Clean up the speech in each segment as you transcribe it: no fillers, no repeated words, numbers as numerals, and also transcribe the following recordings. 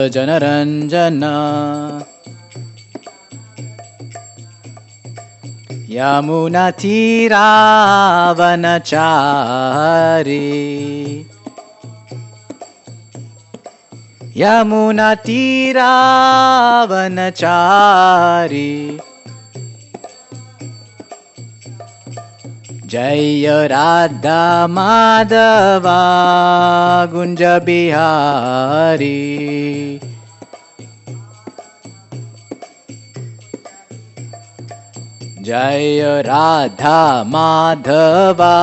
जनरञ्जना यमुनातीरावनचारी यमुनातीरावनचारी जय राधा माधवा गुंज बिहारी जय राधा माधवा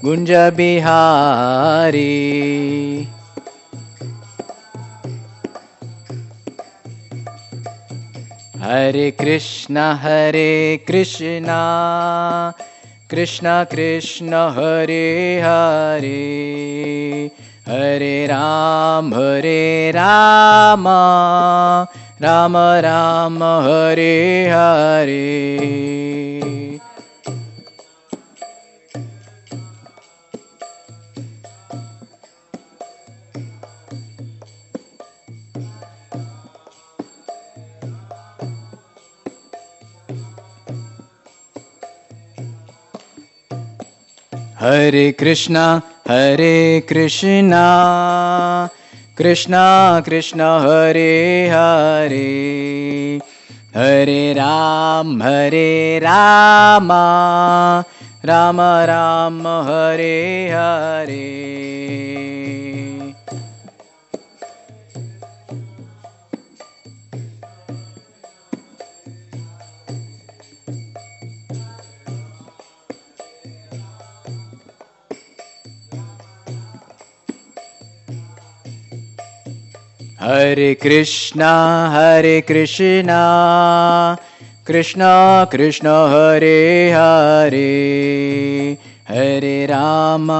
गुंज बिहारी। हरे कृष्णा कृष्णा कृष्णा हरे हरे हरे राम राम राम हरे हरे। हरे कृष्णा कृष्णा कृष्णा हरे हरे हरे राम राम राम हरे हरे। हरे कृष्णा कृष्णा कृष्णा हरे हरे हरे राम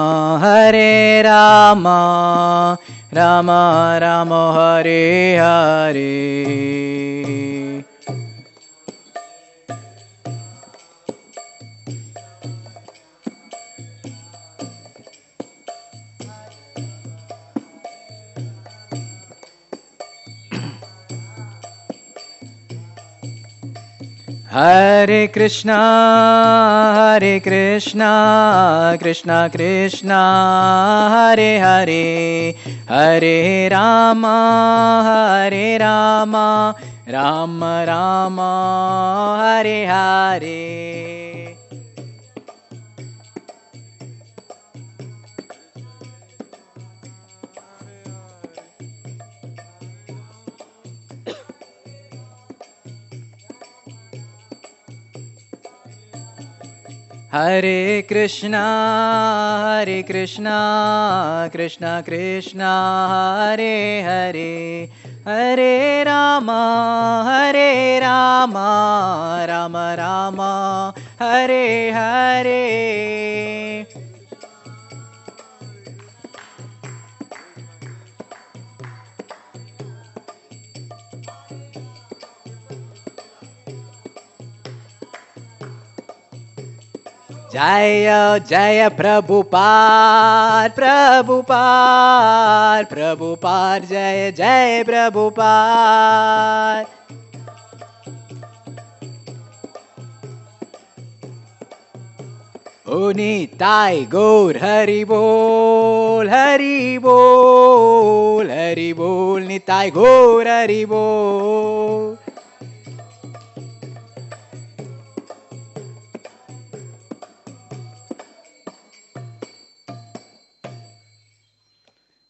राम राम हरे हरे। हरे कृष्णा कृष्णा कृष्णा हरे हरे हरे राम राम राम हरे हरे। हरे कृष्णा कृष्णा कृष्णा हरे हरे हरे राम राम राम हरे हरे। जय जय प्रभुपाद जय जय प्रभुपाद। ओ निताय गौर हरि बोल निताय गौर हरि बोल।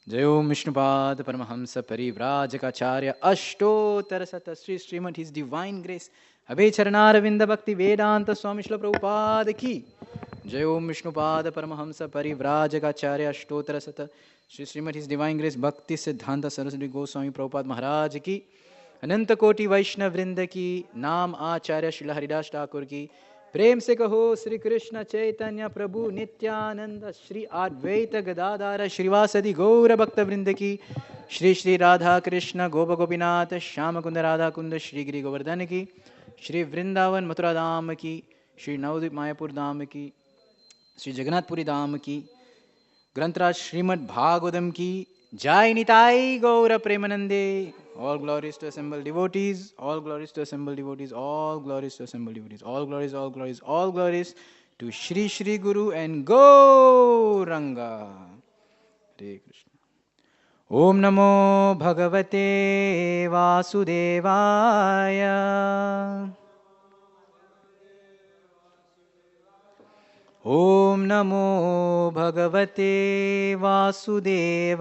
जय ओम विष्णुपाद परमहंस परिव्राजकाचार्य अष्टोत्तर शत Shri Srimad his divine grace Abhay Charanaravinda Bhaktivedanta स्वामी श्रील प्रभुपाद की जय ओम विष्णुपाद परमहंस परिव्राजकाचार्य अष्टोत्तर शत Shri Srimad his divine grace Bhakti Siddhanta Saraswati Goswami Prabhupada महाराज की अनंत कोटि वैष्णव वृंद की नाम आचार्य श्रील हरिदास ठाकुर की प्रेम से कहो श्री कृष्ण चैतन्य प्रभु नित्यानंद श्री अद्वैत गदाधर श्रीवासदि गौर भक्त वृंद की श्री श्री राधा कृष्ण गोप गोपीनाथ श्याम कुंद राधा कुंद श्री गिरि गोवर्धन की श्री वृंदावन मथुरा धाम की श्री नवद्वीप मायापुर धाम की श्री जगन्नाथपुरी धाम की ग्रंथराज श्रीमद् भागवतम की Jai Nitai Gaura Premanande. All glories to assemble devotees. All glories to assemble devotees. All glories to assemble devotees. All glories, all glories, all glories to Shri Shri Guru and Gauranga. Hare Krishna. Om Namo Bhagavate Vasudevaya. Om Namo Bhagavate Vasudevaya.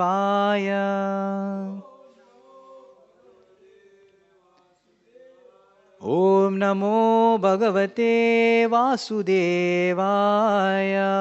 Om Namo Bhagavate Vasudevaya.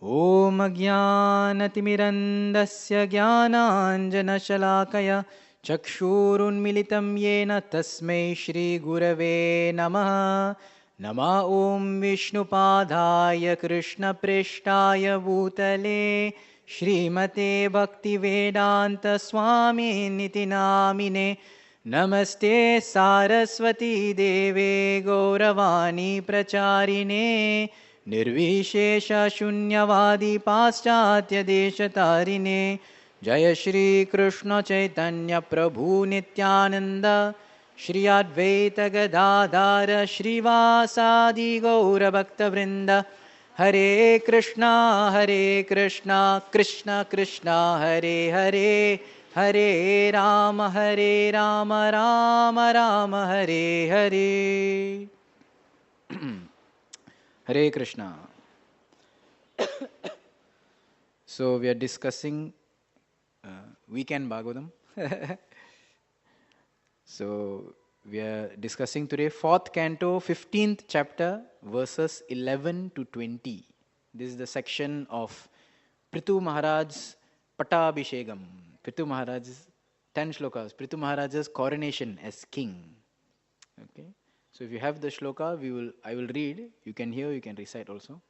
Om Ajnanatimirandasya Jnananjanashalakaya Chakshurunmilitam Yena Tasmai Shri Gurave Namaha. Nama Om Vishnupadaya Krishna Preshtaya Bhutale Shrimate Bhaktivedanta Swami Niti Namine. Namaste Saraswati Deve Gauravani Pracharine Nirvishesha Shunyavadi Paschatya Deshatarine. Jaya Shri Krishna Chaitanya Prabhu Nityananda Shri Advaita Gadadhara Shrivasadi Gaura Bhakta Vrinda. Hare Krishna Krishna Krishna Hare Hare Hare Rama Rama Rama Hare Hare. Hare Krishna. So we are discussing weekend Bhagavatam. So we are discussing today 4th canto, 15th chapter, verses 11 to 20. This is the section of Prithu Maharaj's Patabhishegam. Prithu Maharaj's 10 shlokas. Prithu Maharaj's coronation as king. Okay. So if you have the shloka, I will read. You can hear, you can recite also.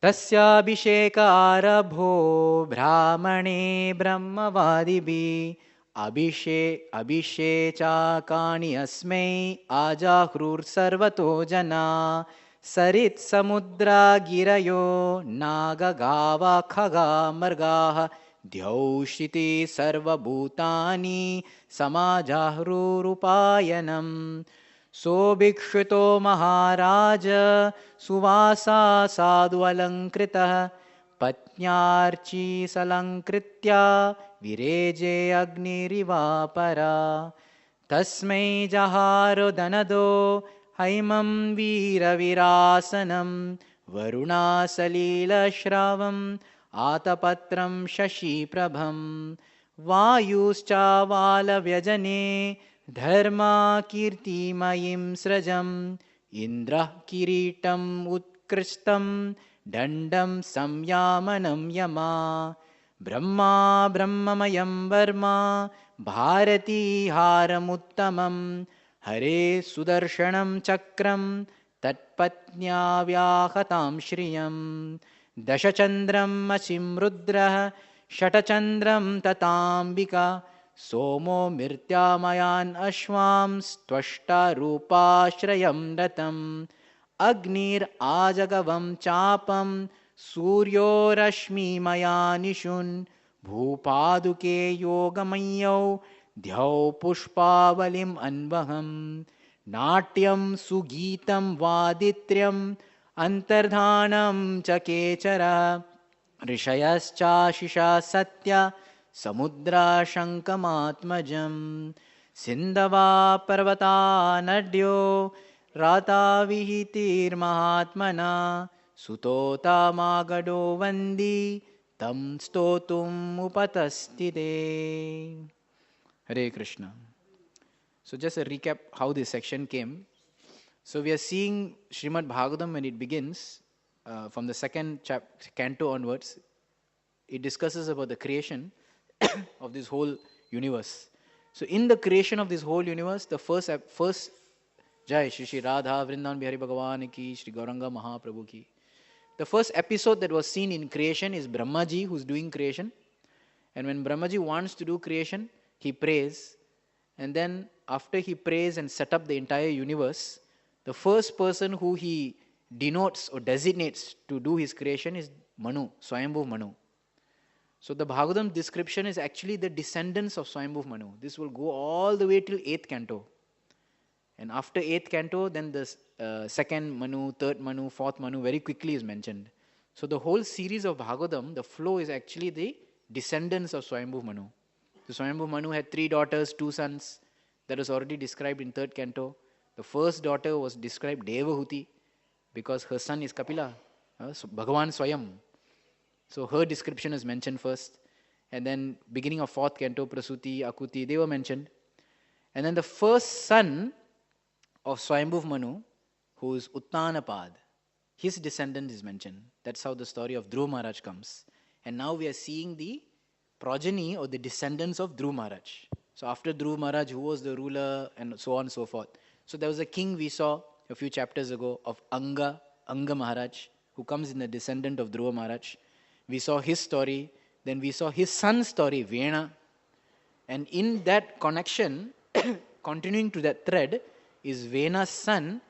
Tasyabhisheka arabho brahmane brahmavadibhi abhishechakani asmai ajahrur sarvato jana sarit samudra girayo naga gava khaga margaha Dhyaushiti sarva bhutani samajahrurupayanam Sobhikshito maharaja suvasa sadhu alankrita patnyarchi salankritya vireje agnirivapara tasmai jaharo danado haimam veera virasanam varuna salila shravam Atapatram shashi prabham Vayuscha vala vyajane Dharma kirti mayim srajam Indra kiritam utkristam Dandam samyamanam yama Brahma brahmamayam varma Bharati haramuttamam Hare sudarshanam chakram Tatpatnya vyahatam shriyam Dashachandram Asimrudrah Shatachandram Tatambika Somo Mirtyamayan Ashwam Stvashta Rupashrayam Datam Agnir Ajagavam Chapam Suryo Rashmi Mayanishun Bhupaduke Yogamayau Dhyau Pushpavalim Anvaham Natyam Sugitam Vaditryam Antardhanam Chakechara Rishayascha Shisha Satya Samudra Shankamatmajam Sindhava Parvata Nadyo Rata Vihitir Mahatmana Sutota Magado Vandi Tam Stotum Upatastide. Hare Krishna. So just a recap how this section came. So we are seeing Srimad Bhagavatam when it begins, from the second canto onwards. It discusses about the creation of this whole universe. So in the creation of this whole universe, the first Jai Shri Shri Radha Vrindavan Bihari Bhagavan ki, Shri Gauranga Mahaprabhu ki. The first episode that was seen in creation is Brahmaji who's doing creation. And when Brahmaji wants to do creation, he prays. And then after he prays and set up the entire universe, the first person who he denotes or designates to do his creation is Manu, Swayambhu Manu. So the Bhagavatam description is actually the descendants of Swayambhu Manu. This will go all the way till 8th canto. And after 8th canto, then the second Manu, third Manu, fourth Manu very quickly is mentioned. So the whole series of Bhagavatam, the flow is actually the descendants of Swayambhu Manu. So Swayambhu Manu had 3 daughters, 2 sons. That was already described in 3rd canto. The first daughter was described Devahuti because her son is Kapila, so Bhagavan Swayam. So her description is mentioned first. And then beginning of 4th canto, Prasuti, Akuti, they were mentioned. And then the first son of Swayambhu Manu, who is Uttanapad, his descendant is mentioned. That's how the story of Dhruva Maharaj comes. And now we are seeing the progeny or the descendants of Dhruva Maharaj. So after Dhruva Maharaj, who was the ruler and so on and so forth. So there was a king we saw a few chapters ago of Anga Maharaj, who comes in the descendant of Dhruva Maharaj. We saw his story. Then we saw his son's story, Vena. And in that connection, continuing to that thread, is Vena's son,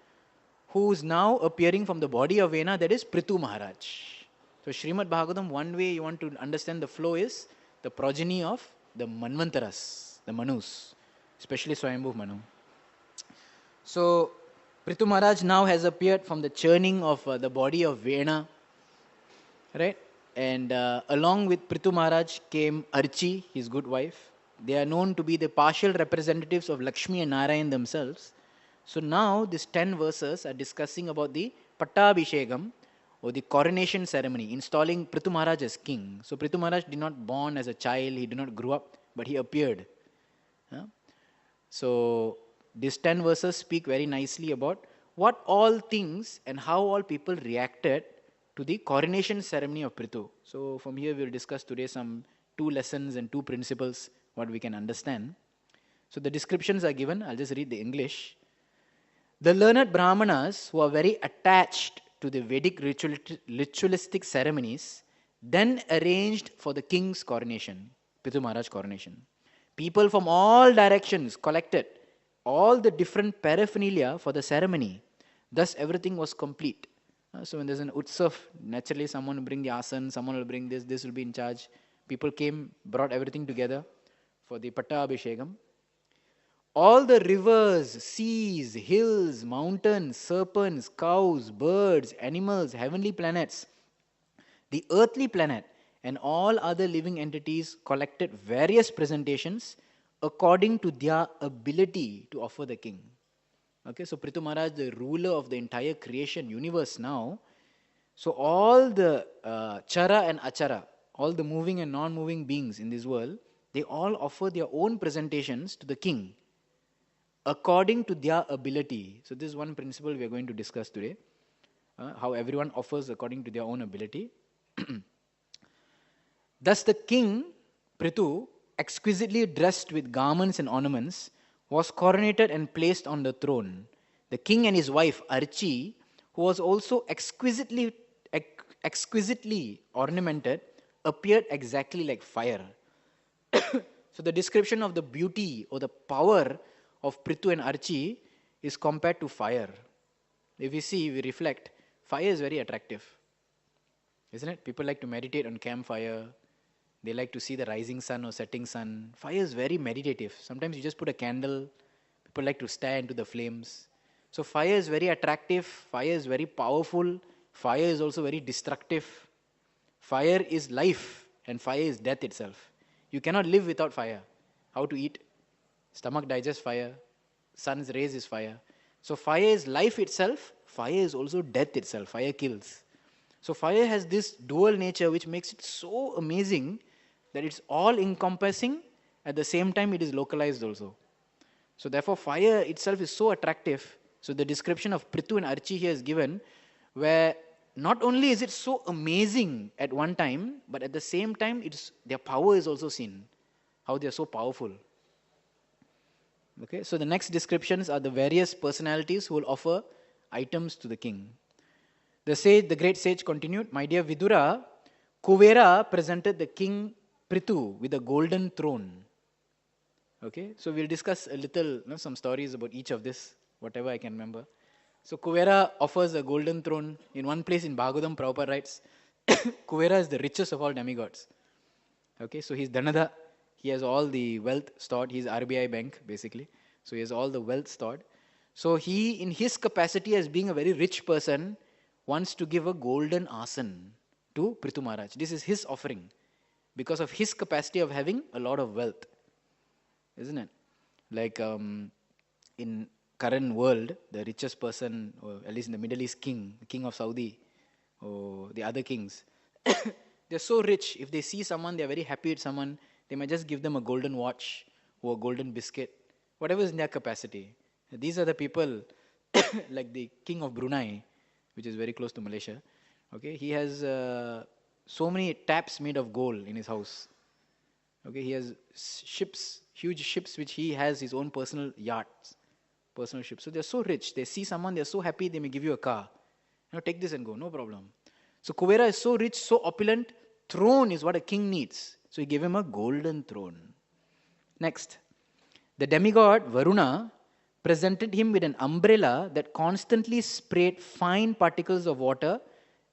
who is now appearing from the body of Vena, that is Prithu Maharaj. So Srimad Bhagavatam, one way you want to understand the flow is the progeny of the Manvantaras, the Manus, especially Swayambhu Manu. So Prithu Maharaj now has appeared from the churning of the body of Vena, right? And along with Prithu Maharaj came Archi, his good wife. They are known to be the partial representatives of Lakshmi and Narayan themselves. So now these 10 verses are discussing about the Pattabhishekam or the coronation ceremony, installing Prithu Maharaj as king. So Prithu Maharaj did not born as a child, he did not grow up, but he appeared. So these 10 verses speak very nicely about what all things and how all people reacted to the coronation ceremony of Prithu. So from here we will discuss today some 2 lessons and 2 principles, what we can understand. So the descriptions are given, I'll just read the English. The learned Brahmanas who are very attached to the Vedic ritualistic ceremonies then arranged for the king's coronation, Prithu Maharaj coronation. People from all directions collected all the different paraphernalia for the ceremony. Thus everything was complete. So when there's an utsav, naturally someone will bring the asan, someone will bring this will be in charge. People came, brought everything together for the Pattabhishekam. All the rivers, seas, hills, mountains, serpents, cows, birds, animals, heavenly planets, the earthly planet, and all other living entities collected various presentations according to their ability to offer the king. Okay, so Prithu Maharaj, the ruler of the entire creation universe now. So all the chara and achara, all the moving and non-moving beings in this world, they all offer their own presentations to the king according to their ability. So this is one principle we are going to discuss today. How everyone offers according to their own ability. Thus the king, Prithu, exquisitely dressed with garments and ornaments, was coronated and placed on the throne. The king and his wife, Archi, who was also exquisitely ornamented, appeared exactly like fire. So the description of the beauty or the power of Prithu and Archi is compared to fire. If we reflect, fire is very attractive. Isn't it? People like to meditate on campfire. They like to see the rising sun or setting sun. Fire is very meditative. Sometimes you just put a candle. People like to stare into the flames. So fire is very attractive. Fire is very powerful. Fire is also very destructive. Fire is life and fire is death itself. You cannot live without fire. How to eat? Stomach digests fire. Sun's rays is fire. So fire is life itself. Fire is also death itself. Fire kills. So fire has this dual nature which makes it so amazing that it's all encompassing. At the same time, it is localized also. So therefore, fire itself is so attractive. So the description of Prithu and Archi here is given, where not only is it so amazing at one time, but at the same time, their power is also seen. How they are so powerful. Okay, so the next descriptions are the various personalities who will offer items to the king. The great sage continued, my dear Vidura, Kuvera presented the king Prithu with a golden throne. Okay, so we'll discuss a little, some stories about each of this, whatever I can remember. So Kuvera offers a golden throne. In one place in Bhagavatam, Prabhupada writes, Kuvera is the richest of all demigods. Okay, so he's Dhanada. He has all the wealth stored. He's RBI bank, basically. So he has all the wealth stored. So he, in his capacity as being a very rich person, wants to give a golden asan to Prithu Maharaj. This is his offering because of his capacity of having a lot of wealth. Isn't it? Like in current world, the richest person, or at least in the Middle East, king of Saudi, or the other kings, they're so rich. If they see someone, they're very happy with someone, they might just give them a golden watch or a golden biscuit, whatever is in their capacity. These are the people, like the king of Brunei, which is very close to Malaysia. Okay, he has so many taps made of gold in his house. Okay, he has ships, huge ships, which he has his own personal yachts, personal ships. So they're so rich. They see someone, they're so happy, they may give you a car. Take this and go, no problem. So Kuvera is so rich, so opulent. Throne is what a king needs. So he gave him a golden throne. Next, the demigod Varuna presented him with an umbrella that constantly sprayed fine particles of water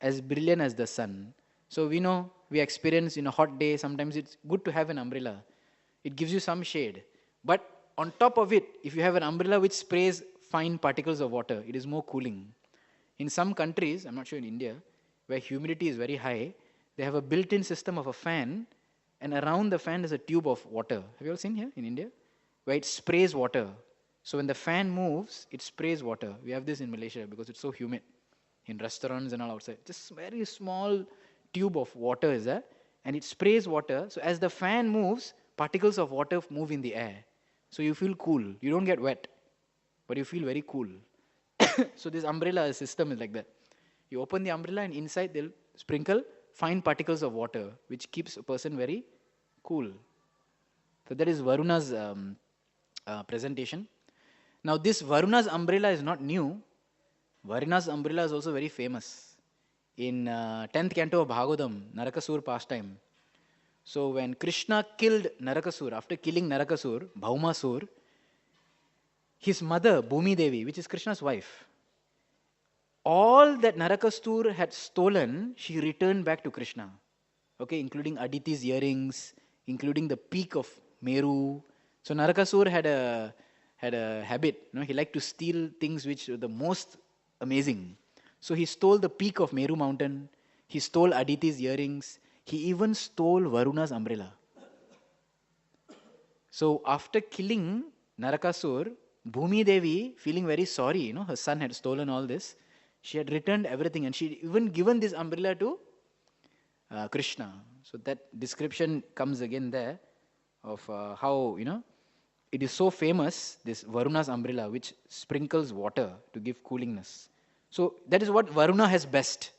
as brilliant as the sun. So we know, we experience in a hot day, sometimes it's good to have an umbrella. It gives you some shade. But on top of it, if you have an umbrella which sprays fine particles of water, it is more cooling. In some countries, I'm not sure in India, where humidity is very high, they have a built-in system of a fan, and around the fan is a tube of water. Have you all seen here in India? Where it sprays water. So when the fan moves, it sprays water. We have this in Malaysia because it's so humid. In restaurants and all outside. Just very small tube of water is there, and it sprays water. So as the fan moves, particles of water move in the air. So you feel cool. You don't get wet, but you feel very cool. So this umbrella system is like that. You open the umbrella and inside they'll sprinkle fine particles of water, which keeps a person very cool. So that is Varuna's presentation. Now this Varuna's umbrella is not new. Varuna's umbrella is also very famous. In 10th canto of Bhagavatam, Narakasur pastime. So when Krishna killed Narakasur, after killing Narakasur, Bhaumasur, his mother, Bhumi Devi, which is Krishna's wife, all that Narakasur had stolen, she returned back to Krishna. Okay, including Aditi's earrings, including the peak of Meru. So Narakasur had a habit, he liked to steal things which were the most amazing. So he stole the peak of Meru mountain, he stole Aditi's earrings, he even stole Varuna's umbrella. So after killing Narakasur, Bhumi Devi, feeling very sorry, her son had stolen all this, she had returned everything and she had even given this umbrella to Krishna. So that description comes again there of how, it is so famous, this Varuna's umbrella, which sprinkles water to give coolingness. So that is what Varuna has best.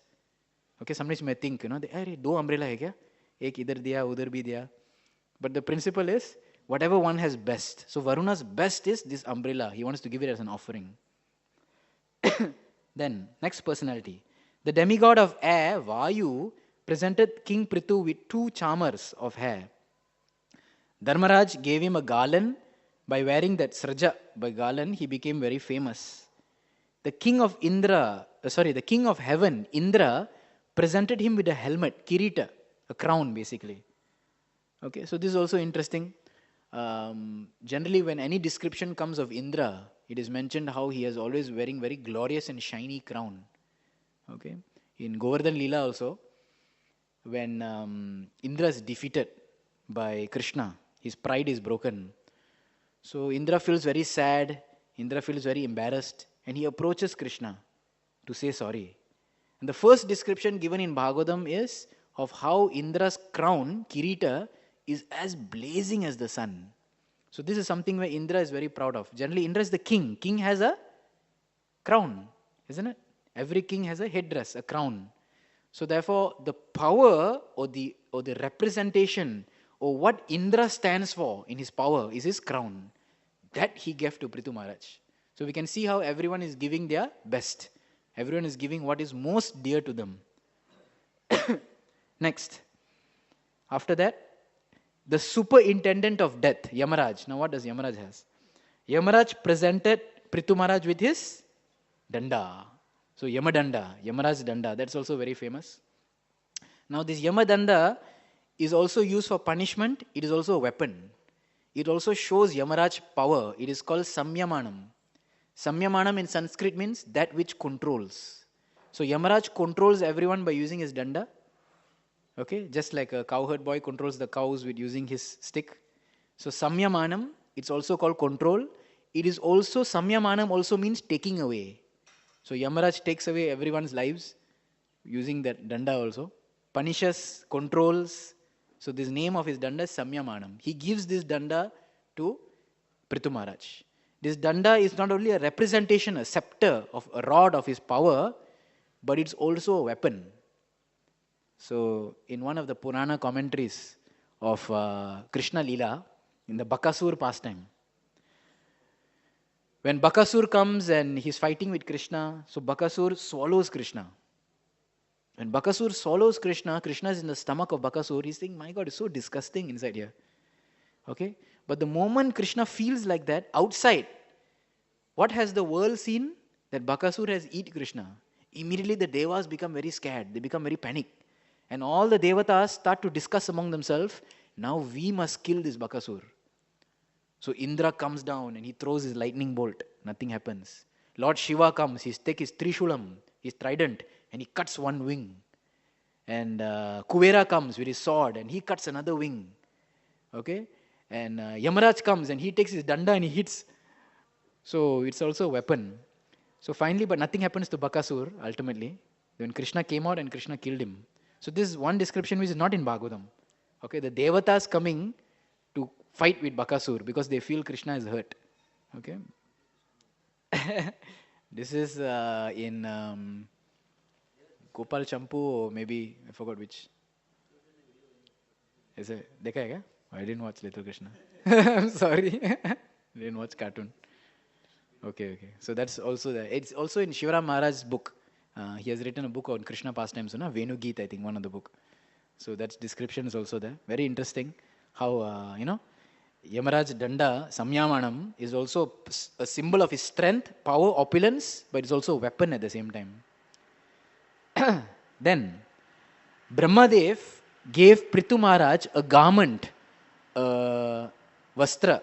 Okay, sometimes you may think, do umbrella hai kya? Ek idhar diya, udhar bhi diya. But the principle is, whatever one has best. So Varuna's best is this umbrella. He wants to give it as an offering. Then, next personality. The demigod of air, Vayu, presented King Prithu with 2 charmers of hair. Dharmaraj gave him a garland. By wearing that sraja, by garland, he became very famous. The king of heaven, Indra, presented him with a helmet, kirita, a crown basically. Okay, so this is also interesting. Generally, when any description comes of Indra, it is mentioned how he is always wearing very glorious and shiny crown. Okay, in Govardhan Leela also, when Indra is defeated by Krishna, his pride is broken. So Indra feels very sad, Indra feels very embarrassed, and he approaches Krishna to say sorry. And the first description given in Bhagavatam is of how Indra's crown, Kirita, is as blazing as the sun. So this is something where Indra is very proud of. Generally, Indra is the king. King has a crown, isn't it? Every king has a headdress, a crown. So therefore, the power or the representation or what Indra stands for in his power is his crown. That he gave to Prithu Maharaj. So we can see how everyone is giving their best. Everyone is giving what is most dear to them. Next. After that, the superintendent of death, Yamaraj. Now what does Yamaraj has? Yamaraj presented Prithu Maharaj with his Danda. So Yamadanda, Yamaraj Danda, that's also very famous. Now this Yamadanda is also used for punishment. It is also a weapon. It also shows Yamaraj power. It is called Samyamanam. Samyamanam in Sanskrit means that which controls. So Yamaraj controls everyone by using his danda. Okay, just like a cowherd boy controls the cows with using his stick. So Samyamanam, it's also called control. It is also, Samyamanam also means taking away. So Yamaraj takes away everyone's lives using that danda also. Punishes, controls. So this name of his danda is Samyamanam. He gives this danda to Prithu Maharaj. This danda is not only a representation, a scepter, of a rod of his power, but it's also a weapon. So in one of the Purana commentaries of Krishna Leela, in the Bakasur pastime, when Bakasur comes and he's fighting with Krishna, so Bakasur swallows Krishna. When Bakasur swallows Krishna, Krishna is in the stomach of Bakasur, he's saying, my God, it's so disgusting inside here. Okay? But the moment Krishna feels like that, outside, what has the world seen? That Bakasur has eaten Krishna. Immediately the Devas become very scared. They become very panicked. And all the Devatas start to discuss among themselves, now we must kill this Bakasur. So Indra comes down and he throws his lightning bolt. Nothing happens. Lord Shiva comes, he takes his Trishulam, his trident, and he cuts one wing. And Kuvera comes with his sword and he cuts another wing. Okay? And Yamaraj comes and he takes his danda and he hits. So it's also a weapon. So finally, but nothing happens to Bakasur ultimately. When Krishna came out and Krishna killed him. So this is one description which is not in Bhagavatam. Okay, the Devatas coming to fight with Bakasur because they feel Krishna is hurt. Okay. This is in Gopal Champu, or maybe I forgot which. Is it Dekha hai kya? I didn't watch Little Krishna. I'm sorry. Didn't watch cartoon. Okay. So that's also there. It's also in Shivaram Maharaj's book. He has written a book on Krishna pastimes, Venu Geet, I think, one of the book. So that description is also there. Very interesting how, Yamaraj Danda, Samyamanam, is also a symbol of his strength, power, opulence, but it's also a weapon at the same time. Then, Brahmadev gave Prithu Maharaj a garment, vastra,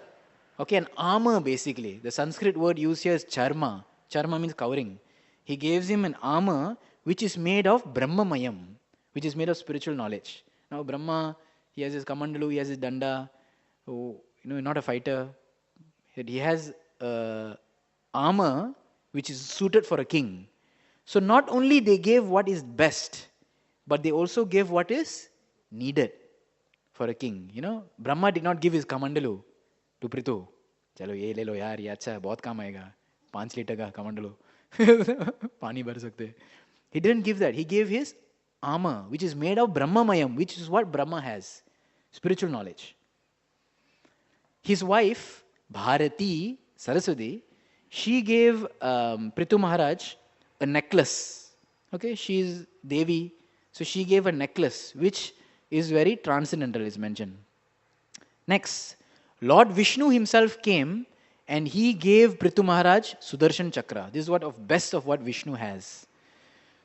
okay, an armor basically. The Sanskrit word used here is charma. Charma means covering. He gives him an armor which is made of Brahmamayam, which is made of spiritual knowledge. Now Brahma, he has his kamandalu, he has his danda, not a fighter. He has armor which is suited for a king. So not only they gave what is best, but they also gave what is needed for a king. Brahma did not give his kamandalu to Prithu. Chalo ye le lo yaar, ye acha hai, bahut kaam aayega. 5 liter ka kamandalu. Pani bhar sakte. He didn't give that. He gave his armor, which is made of Brahmamayam, which is what Brahma has. Spiritual knowledge. His wife, Bharati, Saraswati, she gave Prithu Maharaj a necklace. Okay, she is Devi. So she gave a necklace, which is very transcendental, is mentioned. Next, Lord Vishnu himself came and he gave Prithu Maharaj Sudarshan Chakra. This is what of best of what Vishnu has.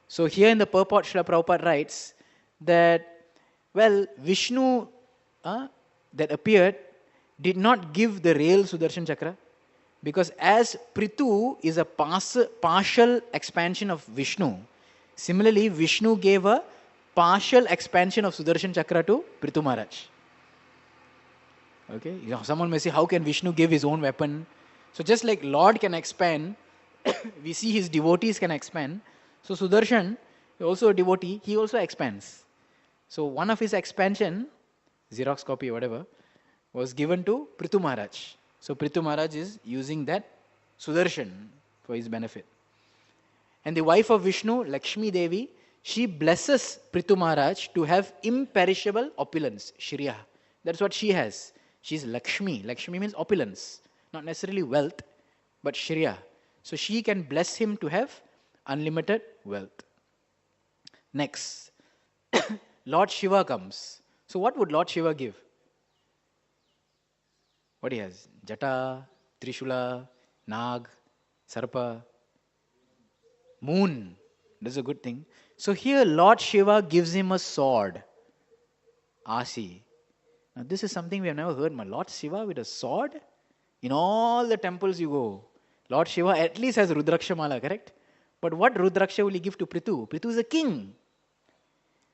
So here in the purport, Srila Prabhupada writes that, Vishnu that appeared did not give the real Sudarshan Chakra, because as Prithu is a partial expansion of Vishnu, similarly Vishnu gave a partial expansion of Sudarshan Chakra to Prithu Maharaj. Okay, someone may say, how can Vishnu give his own weapon? So just like Lord can expand, we see his devotees can expand. So Sudarshan, also a devotee, he also expands. So one of his expansion, Xerox copy or whatever, was given to Prithu Maharaj. So Prithu Maharaj is using that Sudarshan for his benefit. And the wife of Vishnu, Lakshmi Devi, she blesses Prithu Maharaj to have imperishable opulence, Shriya. That's what she has. She's Lakshmi. Lakshmi means opulence. Not necessarily wealth, but Shriya. So she can bless him to have unlimited wealth. Next, Lord Shiva comes. So what would Lord Shiva give? What he has? Jata, Trishula, Nag, Sarpa. Moon. That's a good thing. So here Lord Shiva gives him a sword. Asi. Now this is something we have never heard. My Lord Shiva with a sword? In all the temples you go, Lord Shiva at least has Rudrakshamala, correct? But what Rudraksha will he give to Prithu? Prithu is a king.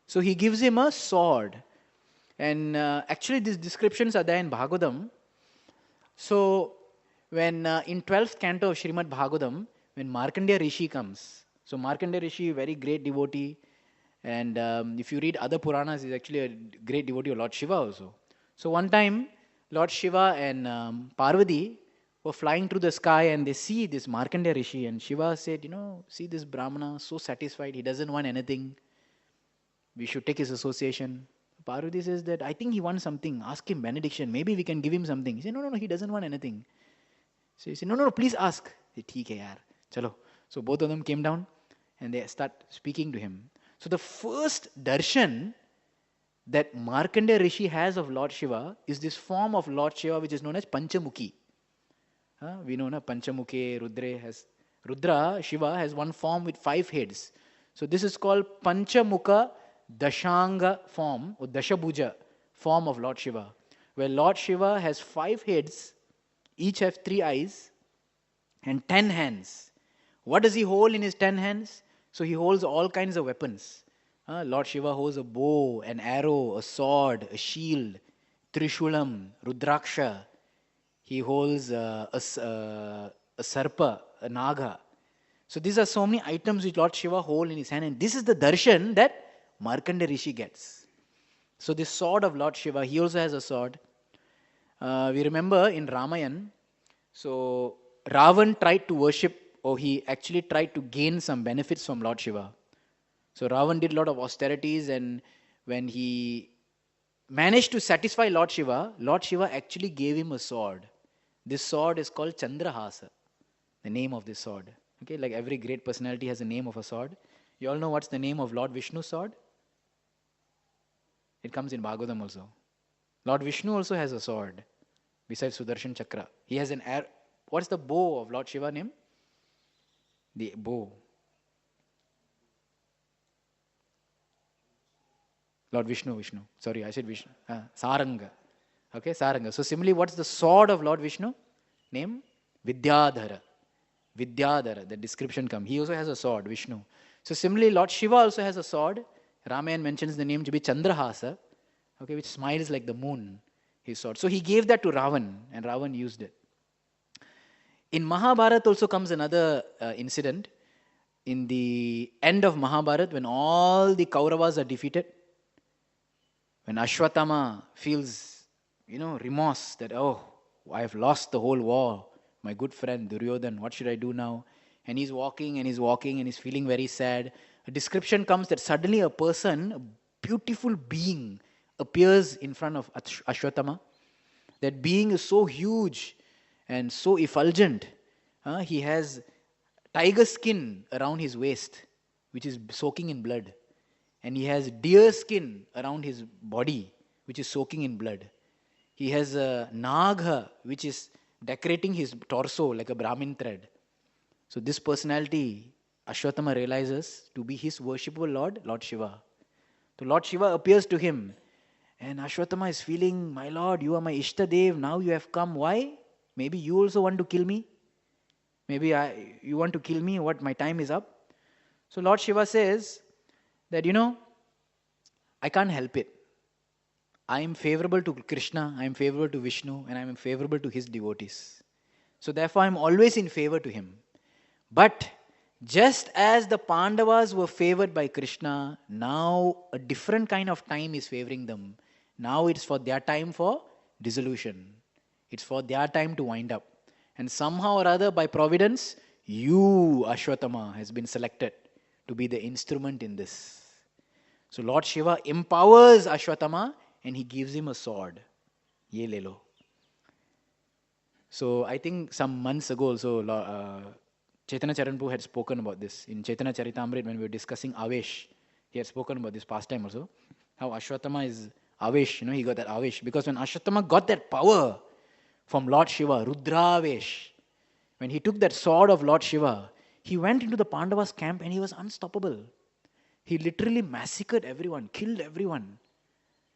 So he gives him a sword. And actually these descriptions are there in Bhagavatam. So when in 12th canto of Srimad Bhagavatam, when Markandeya Rishi comes, so Markandeya Rishi, very great devotee, and if you read other Puranas, he's actually a great devotee of Lord Shiva also. So one time, Lord Shiva and Parvati were flying through the sky and they see this Markandeya Rishi, and Shiva said, see this Brahmana, so satisfied, he doesn't want anything. We should take his association. Parvati says that, I think he wants something. Ask him benediction. Maybe we can give him something. He said, no, he doesn't want anything. So he said, no, please ask. He said, "Theek hai yaar. Chalo." So both of them came down and they start speaking to him. So the first darshan that Markandeya Rishi has of Lord Shiva is this form of Lord Shiva which is known as Panchamukhi. We know Panchamukhi, Rudra, Shiva has one form with 5 heads. So this is called Panchamukha Dashanga form or Dashabhuja form of Lord Shiva, where Lord Shiva has 5 heads, each have 3 eyes and 10 hands. What does he hold in his 10 hands? So he holds all kinds of weapons. Lord Shiva holds a bow, an arrow, a sword, a shield, Trishulam, Rudraksha. He holds a sarpa, a naga. So these are so many items which Lord Shiva holds in his hand, and this is the darshan that Markandeya Rishi gets. So this sword of Lord Shiva, he also has a sword. We remember in Ramayan, so Ravan tried to worship, or he actually tried to gain some benefits from Lord Shiva. So Ravan did a lot of austerities, and when he managed to satisfy Lord Shiva actually gave him a sword. This sword is called Chandrahasa, the name of this sword. Okay, like every great personality has a name of a sword. You all know what's the name of Lord Vishnu's sword? It comes in Bhagavatam also. Lord Vishnu also has a sword besides Sudarshan Chakra. He has an arrow. What's the bow of Lord Shiva name? The bow. Lord Vishnu. Sorry, I said Vishnu. Saranga. Okay, Saranga. So similarly, what's the sword of Lord Vishnu? Name? Vidyadhara. The description comes. He also has a sword, Vishnu. So similarly, Lord Shiva also has a sword. Ramayan mentions the name to be Chandrahasa, okay, which smiles like the moon, his sword. So he gave that to Ravan, and Ravan used it. In Mahabharata also comes another incident. In the end of Mahabharata, when all the Kauravas are defeated, when Ashwatthama feels, remorse that, I have lost the whole war. My good friend Duryodhan, what should I do now? And he's walking and he's feeling very sad. A description comes that suddenly a person, a beautiful being, appears in front of Ashwatthama. That being is so huge and so effulgent. He has tiger skin around his waist, which is soaking in blood. And he has deer skin around his body, which is soaking in blood. He has a nagha, which is decorating his torso like a Brahmin thread. So this personality, Ashwatthama realizes to be his worshipable Lord, Lord Shiva. So Lord Shiva appears to him, and Ashwatthama is feeling, my Lord, you are my Ishtadev, now you have come. Why? Maybe you also want to kill me? Maybe you want to kill me, what, my time is up? So Lord Shiva says that, I can't help it. I am favorable to Krishna, I am favorable to Vishnu, and I am favorable to his devotees. So therefore I am always in favor to him. But just as the Pandavas were favored by Krishna, now a different kind of time is favoring them. Now it's for their time for dissolution. It's for their time to wind up. And somehow or other, by providence, you, Ashwatthama, has been selected to be the instrument in this. So Lord Shiva empowers Ashwatthama and he gives him a sword. Ye le lo. So I think some months ago also, Chaitanya Charanpur had spoken about this. In Chaitanya Charitamrita, when we were discussing Avesh, he had spoken about this pastime also. How Ashwatthama is Avesh, he got that Avesh. Because when Ashwatthama got that power from Lord Shiva, Rudravesh, when he took that sword of Lord Shiva, he went into the Pandavas' camp and he was unstoppable. He literally massacred everyone, killed everyone.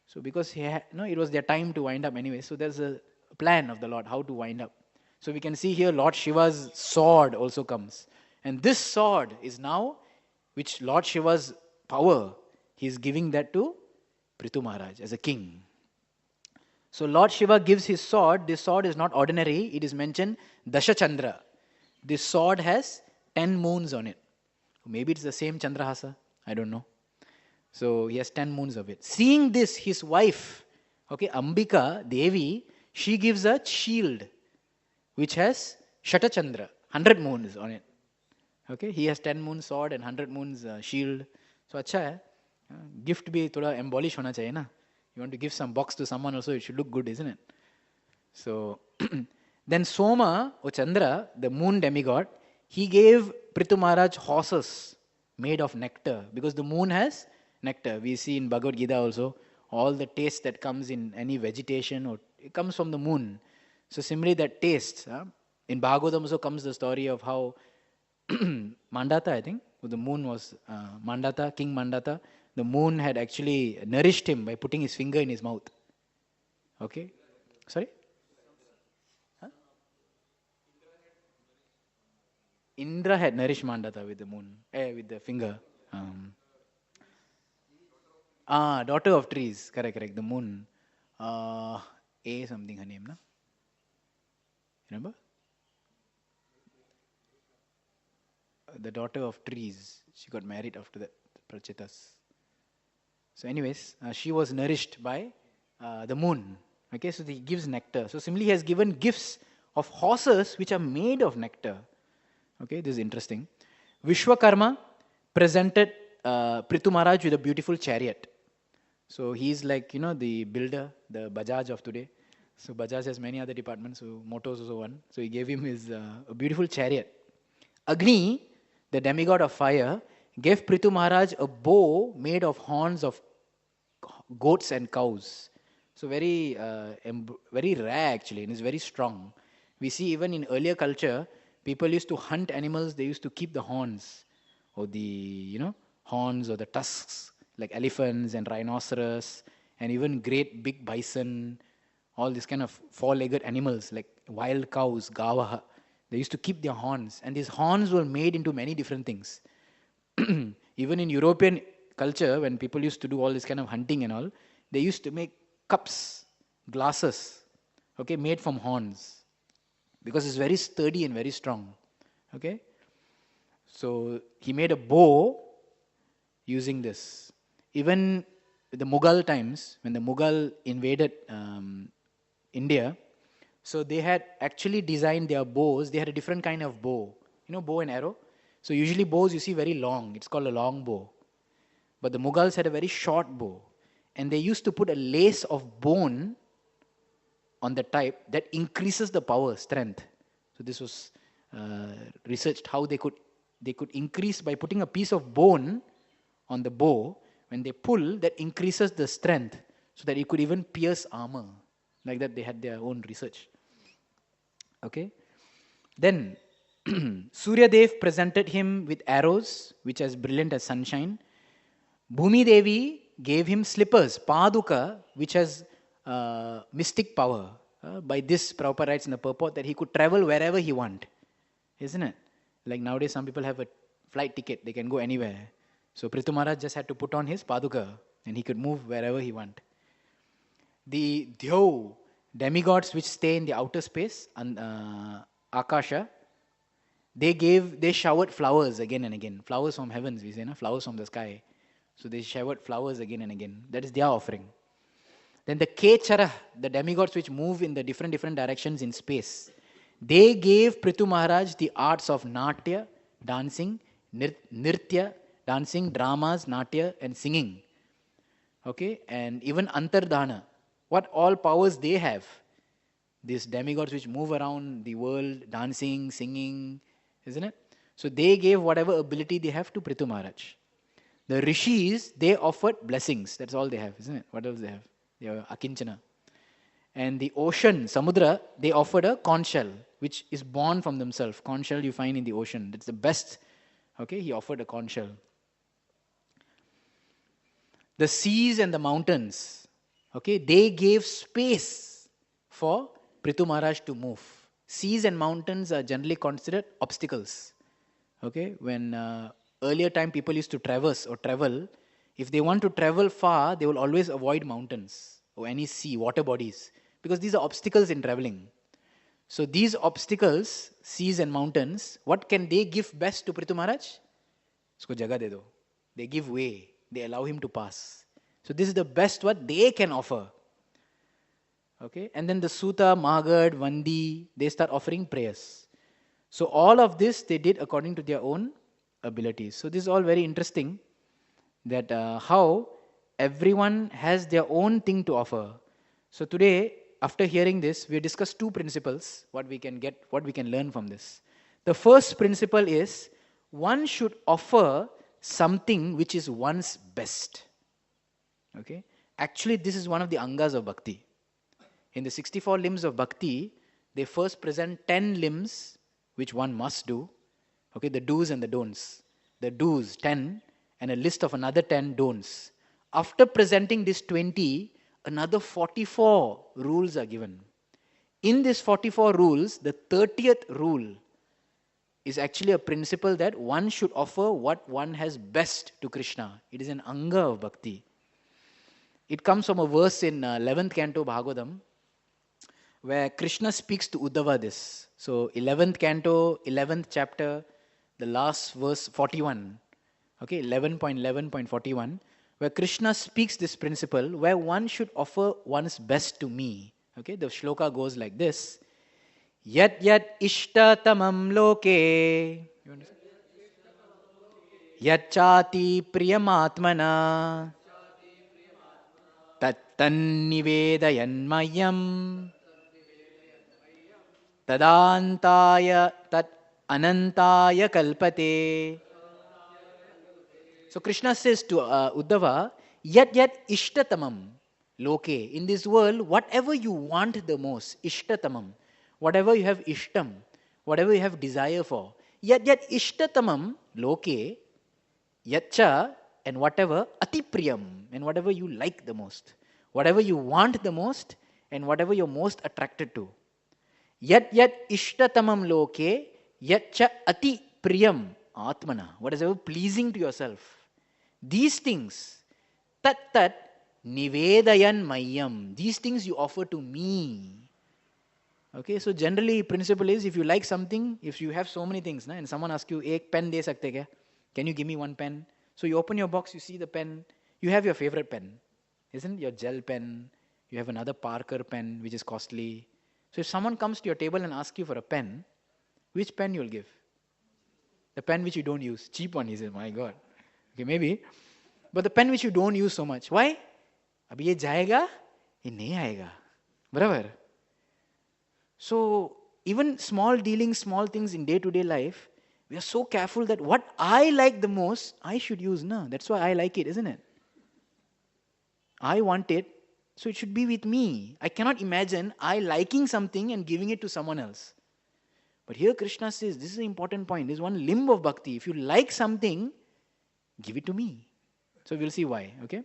So because it was their time to wind up anyway. So there's a plan of the Lord how to wind up. So we can see here Lord Shiva's sword also comes. And this sword is now, which Lord Shiva's power, he is giving that to Prithu Maharaj as a king. So Lord Shiva gives his sword. This sword is not ordinary. It is mentioned Dasha Chandra. This sword has 10 moons on it. Maybe it's the same Chandrahasa. I don't know. So he has 10 moons of it. Seeing this, his wife, Ambika, Devi, she gives a shield which has Shatachandra, 100 moons on it. He has 10 moon sword and 100 moons shield. So अच्छा है. Gift भी थोड़ा embellish होना चाहिए ना. You want to give some box to someone also, it should look good, isn't it? So then Soma, or Chandra, the moon demigod, he gave Prithu Maharaj horses made of nectar, because the moon has nectar. We see in Bhagavad Gita also, all the taste that comes in any vegetation, or it comes from the moon. So similarly, that taste, in Bhagavatam also comes the story of how Mandata, I think, the moon was Mandata, King Mandata, the moon had actually nourished him by putting his finger in his mouth. Sorry? Huh? Indra had nourished Mandata with the moon, with the finger. Daughter of trees, correct, the moon. A something her name, no? Remember? The daughter of trees. She got married after that, Prachitas. So anyways, she was nourished by the moon. So he gives nectar. So similarly, he has given gifts of horses which are made of nectar. This is interesting. Vishwakarma presented Prithu Maharaj with a beautiful chariot. So he's like, the builder, the Bajaj of today. So Bajaj has many other departments, so motors also one. So he gave him his a beautiful chariot. Agni, the demigod of fire, gave Prithu Maharaj a bow made of horns of goats and cows. So very rare actually, and is very strong. We see even in earlier culture, people used to hunt animals, they used to keep the horns, or the horns or the tusks, like elephants and rhinoceros, and even great big bison, all these kind of four-legged animals like wild cows, gavaha. They used to keep their horns, and these horns were made into many different things. Even in European culture, when people used to do all this kind of hunting and all, they used to make cups, glasses, made from horns, because it's very sturdy and very strong. So he made a bow using this. Even the Mughal times, when the Mughal invaded India, so they had actually designed their bows. They had a different kind of bow. Bow and arrow. So usually bows you see very long. It's called a long bow. But the Mughals had a very short bow. And they used to put a lace of bone on the type that increases the power, strength. So this was researched how they could increase by putting a piece of bone on the bow. When they pull, that increases the strength so that it could even pierce armor. Like that, they had their own research. Then Surya Dev presented him with arrows, which as brilliant as sunshine. Bhumi Devi gave him slippers, Paduka, which has mystic power. By this, Prabhupada writes in the purport that he could travel wherever he want. Isn't it? Like nowadays, some people have a flight ticket, they can go anywhere. So Prithu Maharaj just had to put on his Paduka and he could move wherever he want. The Dhyo, demigods which stay in the outer space, and Akasha, they showered flowers again and again. Flowers from heavens, we say, flowers from the sky. So they showered flowers again and again. That is their offering. Then the Kechara, the demigods which move in the different directions in space, they gave Prithu Maharaj the arts of Natya, dancing, Nritya, dancing, dramas, Natya, and singing. And even Antardhana. What all powers they have. These demigods which move around the world, dancing, singing, isn't it? So they gave whatever ability they have to Prithu Maharaj. The Rishis, they offered blessings. That's all they have, isn't it? What else they have? They have Akinchana. And the ocean, Samudra, they offered a conch shell, which is born from themselves. Conch shell you find in the ocean. It's the best. Okay, he offered a conch shell. The seas and the mountains, okay, they gave space for Prithu Maharaj to move. Seas and mountains are generally considered obstacles. Okay, when earlier time people used to traverse or travel, if they want to travel far, they will always avoid mountains or any sea, water bodies, because these are obstacles in traveling. So these obstacles, seas and mountains, what can they give best to Prithu Maharaj? Usko jagah de do. They give way. They allow him to pass. So this is the best what they can offer. Okay, and then the Suta, Magad, Vandi, they start offering prayers. So all of this they did according to their own abilities. So this is all very interesting, that how everyone has their own thing to offer. So today, after hearing this, we discussed two principles, what we can learn from this. The first principle is, one should offer something which is one's best. Okay? Actually, this is one of the angas of bhakti. In the 64 limbs of bhakti, they first present 10 limbs which one must do. Okay, the do's and the don'ts. The do's, 10, and a list of another 10 don'ts. After presenting this 20, another 44 rules are given. In these 44 rules, the 30th rule is actually a principle that one should offer what one has best to Krishna. It is an anga of bhakti. It comes from a verse in 11th canto Bhagavatam, where Krishna speaks to Uddhava this. So 11th canto, 11th chapter, the last verse 41. Okay, 11.11.41, where Krishna speaks this principle, where one should offer one's best to me. Okay, the shloka goes like this. Yat yat ishtatamam loke. You understand? Yat chati priyamatmana. Tat tannivedayan mayam. Tadantaya tat anantaya kalpate. So Krishna says to Uddhava, yat yat ishtatamam loke. In this world, whatever you want the most, ishtatamam, whatever you have ishtam, whatever you have desire for, yat yat ishtatamam loke, yatcha, and whatever atipriyam, and whatever you like the most, whatever you want the most, and whatever you're most attracted to. Yat yat ishtatamam loke, yatcha atipriyam atmana, what is ever pleasing to yourself. These things, tat nivedayan mayam, these things you offer to me. Okay, so generally principle is, if you like something, if you have so many things, and someone asks you, ek pen de sakte kya? Can you give me one pen? So you open your box, you see the pen, you have your favorite pen, isn't it? Your gel pen, you have another Parker pen which is costly. So if someone comes to your table and asks you for a pen, which pen you'll give? The pen which you don't use. Cheap one, he says, my God. Okay, maybe. But the pen which you don't use so much. Why? Abhi ye jayega, ye nahi aayega. Barabar? So, even small dealings, small things in day-to-day life, we are so careful that what I like the most, I should use. No, that's why I like it, isn't it? I want it, so it should be with me. I cannot imagine I liking something and giving it to someone else. But here Krishna says, this is an important point. This is one limb of bhakti. If you like something, give it to me. So we'll see why, okay?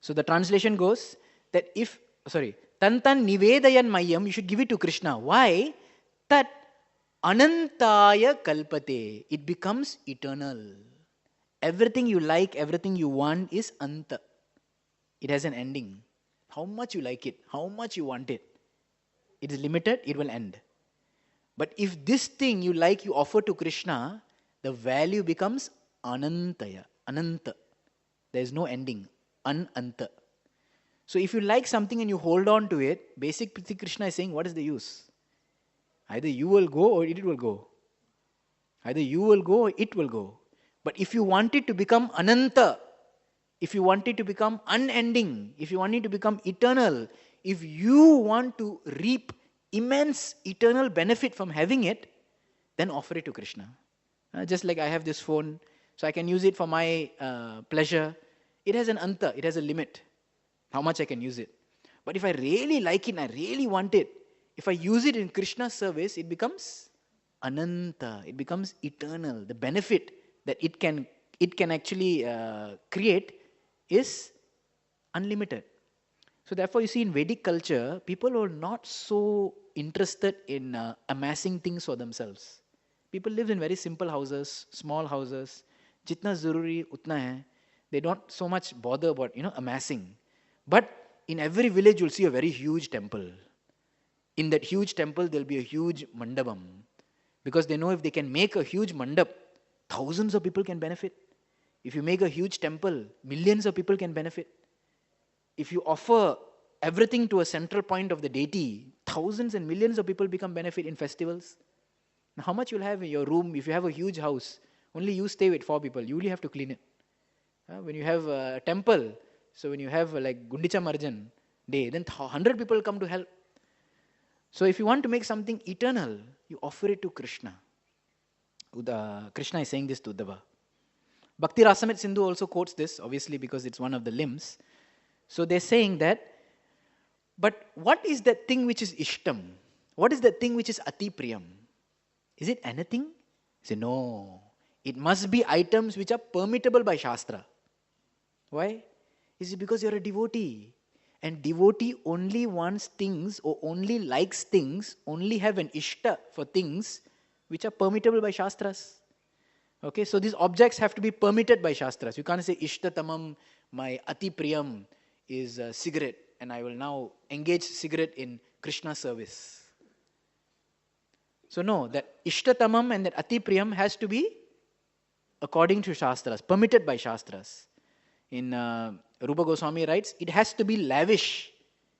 So the translation goes that Tantan nivedayan mayam, you should give it to Krishna. Why? Tat anantaya kalpate. It becomes eternal. Everything you like, everything you want is anta. It has an ending. How much you like it, how much you want it. It is limited, it will end. But if this thing you like, you offer to Krishna, the value becomes anantaya, ananta. There is no ending, ananta. So if you like something and you hold on to it, basically Krishna is saying, what is the use? Either you will go or it will go. Either you will go or it will go. But if you want it to become ananta, if you want it to become unending, if you want it to become eternal, if you want to reap immense eternal benefit from having it, then offer it to Krishna. Just like I have this phone, so I can use it for my pleasure. It has an anta, it has a limit, how much I can use it. But if I really like it and I really want it, If I use it in Krishna's service, it becomes ananta, it becomes eternal. The benefit that it can actually create is unlimited. So therefore, you see, in Vedic culture, people are not so interested in amassing things for themselves. People live in very simple houses, small houses. Jitna zaruri utna hai. They don't so much bother about amassing. But in every village, you'll see a very huge temple. In that huge temple, there'll be a huge mandapam. Because they know if they can make a huge mandap, thousands of people can benefit. If you make a huge temple, millions of people can benefit. If you offer everything to a central point of the deity, thousands and millions of people become benefit in festivals. Now, how much you'll have in your room if you have a huge house? Only you stay with 4 people. You only have to clean it. When you have a temple, so when you have like Gundicha Marjan day, then 100 people come to help. So if you want to make something eternal, you offer it to Krishna. Krishna is saying this to Uddhava. Bhakti Rasamrita Sindhu also quotes this, obviously because it's one of the limbs. So they're saying that, but what is that thing which is ishtam? What is that thing which is ati priyam? Is it anything? Say no. It must be items which are permittable by Shastra. Why? Is it because you're a devotee? And devotee only wants things or only likes things, only have an ishta for things which are permittable by Shastras. Okay, so these objects have to be permitted by Shastras. You can't say ishta tamam, my ati priyam is a cigarette and I will now engage cigarette in Krishna service. So no, that ishtatamam and that atipriyam has to be according to Shastras, permitted by Shastras. In Rupa Goswami writes, it has to be lavish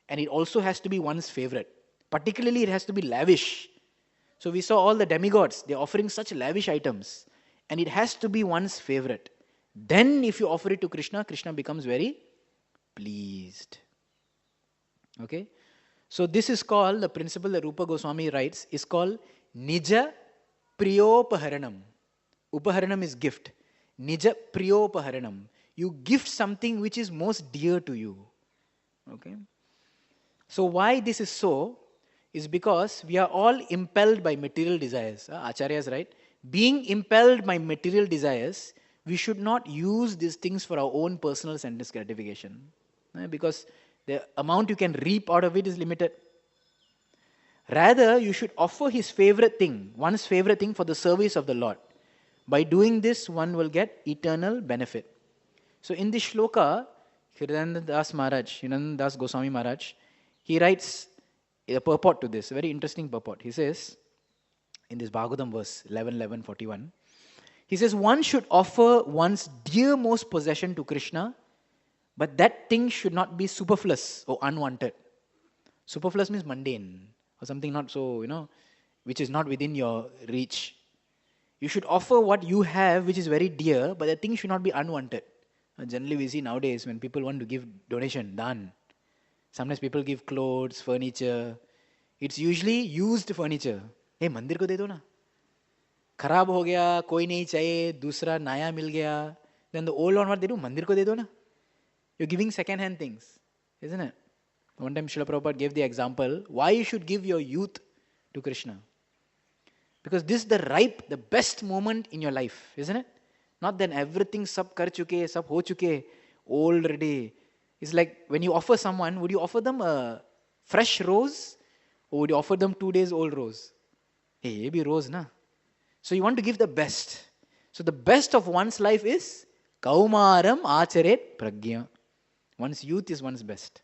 and it also has to be one's favorite. Particularly it has to be lavish. So we saw all the demigods, they're offering such lavish items and it has to be one's favorite. Then if you offer it to Krishna, Krishna becomes very pleased. Okay? So this is called, the principle that Rupa Goswami writes, is called Nija Priyopaharanam. Upaharanam is gift. Nija Priyopaharanam. You gift something which is most dear to you. Okay? So why this is so is because we are all impelled by material desires. Acharya is right. Being impelled by material desires, we should not use these things for our own personal sense gratification. Because the amount you can reap out of it is limited. Rather, you should offer his favorite thing, one's favorite thing for the service of the Lord. By doing this, one will get eternal benefit. So in this shloka, Hridayananda Das Goswami Maharaj, he writes a purport to this, a very interesting purport. He says, in this Bhagavatam verse 11:41, he says, one should offer one's dearmost possession to Krishna, but that thing should not be superfluous or unwanted. Superfluous means mundane, or something not so, which is not within your reach. You should offer what you have, which is very dear, but the thing should not be unwanted. Generally we see nowadays when people want to give donation, dan. Sometimes people give clothes, furniture. It's usually used furniture. Hey, mandir ko de do na. Kharab ho gaya, koi nahi chahiye, dusra naya mil gaya. Then the old one, what they do? Mandir ko de do na. You're giving second-hand things, isn't it? One time Srila Prabhupada gave the example, why you should give your youth to Krishna. Because this is the best moment in your life, isn't it? Not then everything sab kar chuke, sab ho chuke, already. It's like when you offer someone, would you offer them a fresh rose or would you offer them 2 days old rose? Hey, ye bhi rose na. So you want to give the best. So the best of one's life is Kaumaram Acharet Pragya. One's youth is one's best.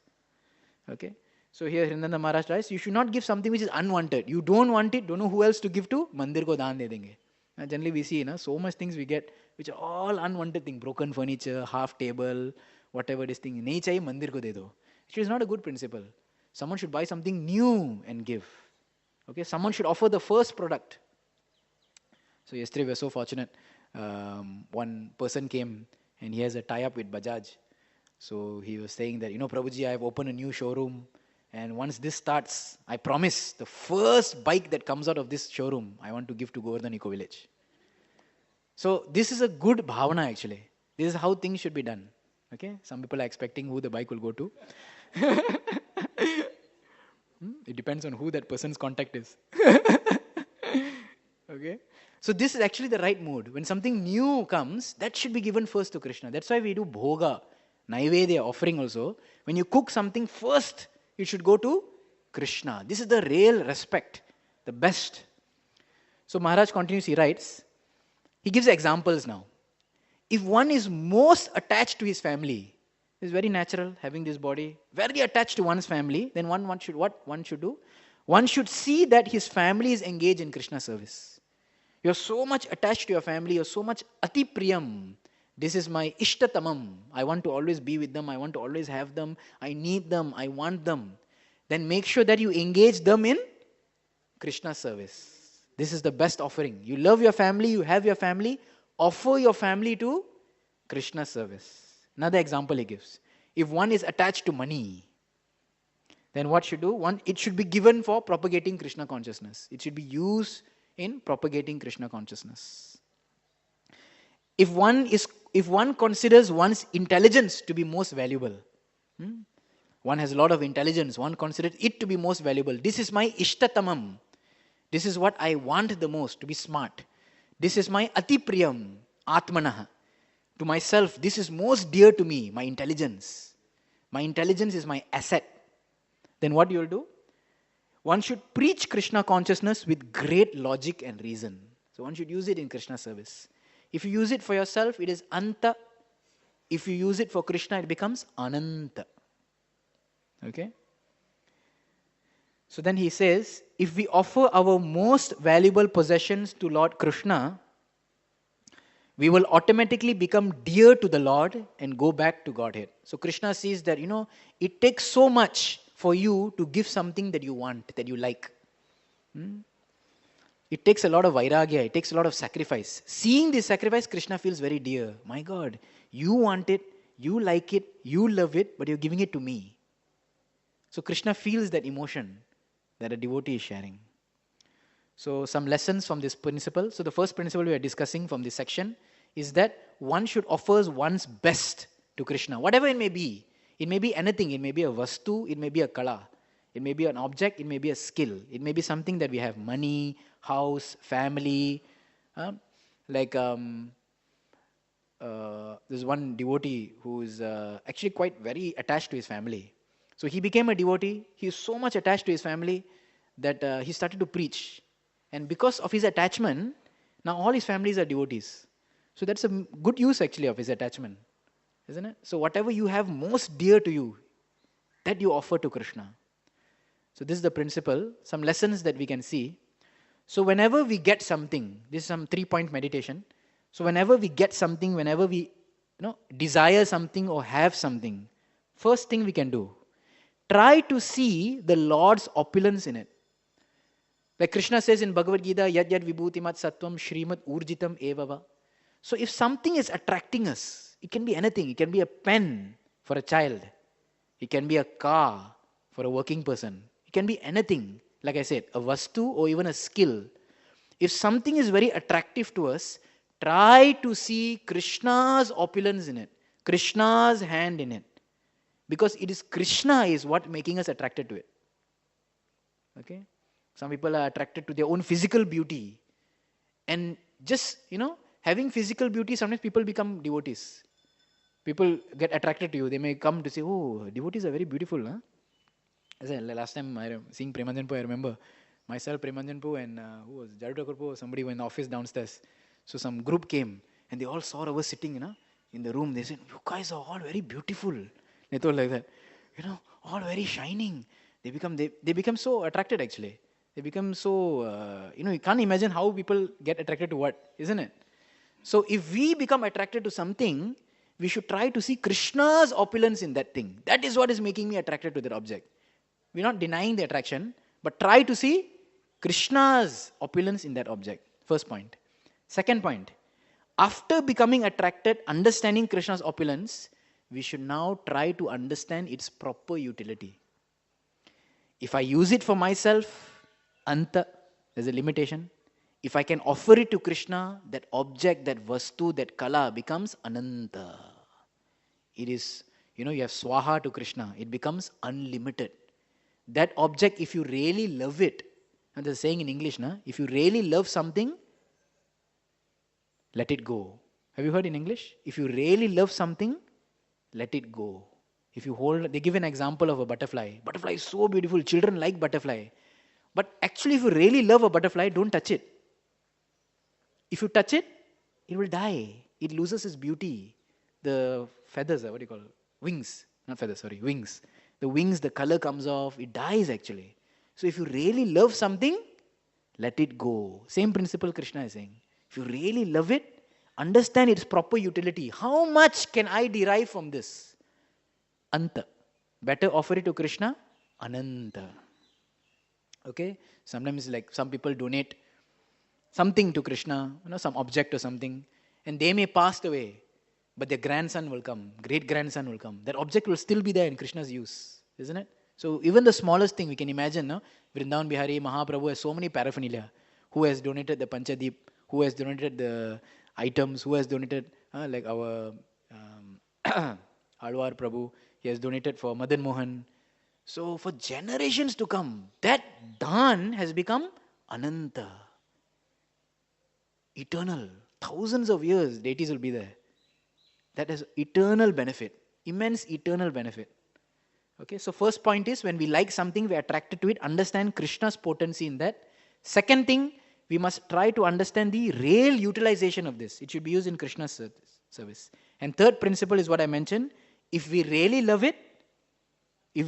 Okay? So here Hrinanda Maharaj writes, you should not give something which is unwanted. You don't want it, don't know who else to give to, mandir ko daan de denge. Generally we see so much things we get which are all unwanted things. Broken furniture, half table, whatever this thing. Nahi chahiye, mandir ko de do. Which is not a good principle. Someone should buy something new and give. Okay? Someone should offer the first product. So yesterday we were so fortunate. One person came and he has a tie-up with Bajaj. So he was saying that, Prabhuji, I have opened a new showroom. And once this starts, I promise the first bike that comes out of this showroom, I want to give to Govardhan Eco Village. So this is a good bhavana actually. This is how things should be done. Okay? Some people are expecting who the bike will go to. It depends on who that person's contact is. Okay? So this is actually the right mood. When something new comes, that should be given first to Krishna. That's why we do bhoga, naivedya, offering also. When you cook something first, it should go to Krishna. This is the real respect, the best. So Maharaj continues, he writes, he gives examples now. If one is most attached to his family, it's very natural having this body, very attached to one's family, then one should, what one should do? One should see that his family is engaged in Krishna service. You're so much attached to your family, you're so much ati priyam. This is my ishtatamam. I want to always be with them, I want to always have them, I need them, I want them. Then make sure that you engage them in Krishna service. This is the best offering. You love your family, you have your family, offer your family to Krishna service. Another example he gives. If one is attached to money, then what should do? It should be given for propagating Krishna consciousness. It should be used in propagating Krishna consciousness. If one considers one's intelligence to be most valuable, one has a lot of intelligence, one considers it to be most valuable. This is my ishtatamam. This is what I want the most, to be smart. This is my ati priyam, atmanaha. To myself, this is most dear to me, my intelligence. My intelligence is my asset. Then what you will do? One should preach Krishna consciousness with great logic and reason. So one should use it in Krishna service. If you use it for yourself, it is anta. If you use it for Krishna, it becomes ananta. Okay? So then he says, if we offer our most valuable possessions to Lord Krishna, we will automatically become dear to the Lord and go back to Godhead. So Krishna sees that, it takes so much for you to give something that you want, that you like. It takes a lot of vairagya, it takes a lot of sacrifice. Seeing this sacrifice, Krishna feels very dear. My God, you want it, you like it, you love it, but you're giving it to me. So Krishna feels that emotion that a devotee is sharing. So some lessons from this principle. So the first principle we are discussing from this section is that one should offer one's best to Krishna, whatever it may be. It may be anything. It may be a vastu, it may be a kala, it may be an object, it may be a skill, it may be something that we have, money, house, family. There's one devotee who is actually quite very attached to his family. So he became a devotee. He is so much attached to his family that he started to preach. And because of his attachment, now all his families are devotees. So that's a good use actually of his attachment, isn't it? So whatever you have most dear to you, that you offer to Krishna. So this is the principle. Some lessons that we can see. So whenever we get something, this is some 3-point meditation. So whenever we get something, whenever we desire something or have something, first thing we can do, try to see the Lord's opulence in it. Like Krishna says in Bhagavad Gita, yad yad vibhutimat sattvam shrimad urjitam evava. So if something is attracting us, it can be anything. It can be a pen for a child. It can be a car for a working person. It can be anything. Like I said, a vastu or even a skill. If something is very attractive to us, try to see Krishna's opulence in it. Krishna's hand in it. Because it is Krishna is what making us attracted to it. Okay? Some people are attracted to their own physical beauty. And just, having physical beauty, sometimes people become devotees. People get attracted to you. They may come to say, oh, devotees are very beautiful. Huh? As I, last time I seeing Premanjanpu, I remember myself, Premanjanpu, and who was Jarudakurpu, somebody were in the office downstairs. So some group came and they all saw us sitting in the room. They said, you guys are all very beautiful. They told like that, all very shining. They become so attracted actually. They become so, you can't imagine how people get attracted to what, isn't it? So if we become attracted to something, we should try to see Krishna's opulence in that thing. That is what is making me attracted to that object. We're not denying the attraction, but try to see Krishna's opulence in that object. First point. Second point, after becoming attracted, understanding Krishna's opulence, we should now try to understand its proper utility. If I use it for myself, anta, there's a limitation. If I can offer it to Krishna, that object, that vastu, that kala becomes ananta. It is, you have swaha to Krishna. It becomes unlimited. that object, if you really love it, and they're saying in English, na, if you really love something, let it go. Have you heard in English? If you really love something, let it go. If you hold, they give an example of a butterfly. Butterfly is so beautiful. Children like butterfly. But actually, if you really love a butterfly, don't touch it. If you touch it, it will die. It loses its beauty. The feathers, what do you call it? Wings. Not feathers, sorry, wings. The wings, the color comes off. It dies actually. So if you really love something, let it go. Same principle Krishna is saying. If you really love it, understand its proper utility. How much can I derive from this? Anta. Better offer it to Krishna. Ananta. Okay? Sometimes like some people donate something to Krishna, some object or something, and they may pass away, but their grandson will come, great-grandson will come. That object will still be there in Krishna's use, isn't it? So even the smallest thing we can imagine, no? Vrindavan Bihari, Mahaprabhu has so many paraphernalia. Who has donated the Panchadeep? Who has donated the items? Who has donated, like our Alwar Prabhu, he has donated for Madan Mohan. So for generations to come, that dhan has become Ananta. Eternal. Thousands of years, deities will be there. That has eternal benefit. Immense eternal benefit. Okay, so first point is, when we like something, we are attracted to it, understand Krishna's potency in that. Second thing, we must try to understand the real utilization of this. It should be used in Krishna's service. And third principle is what I mentioned. If we really love it, we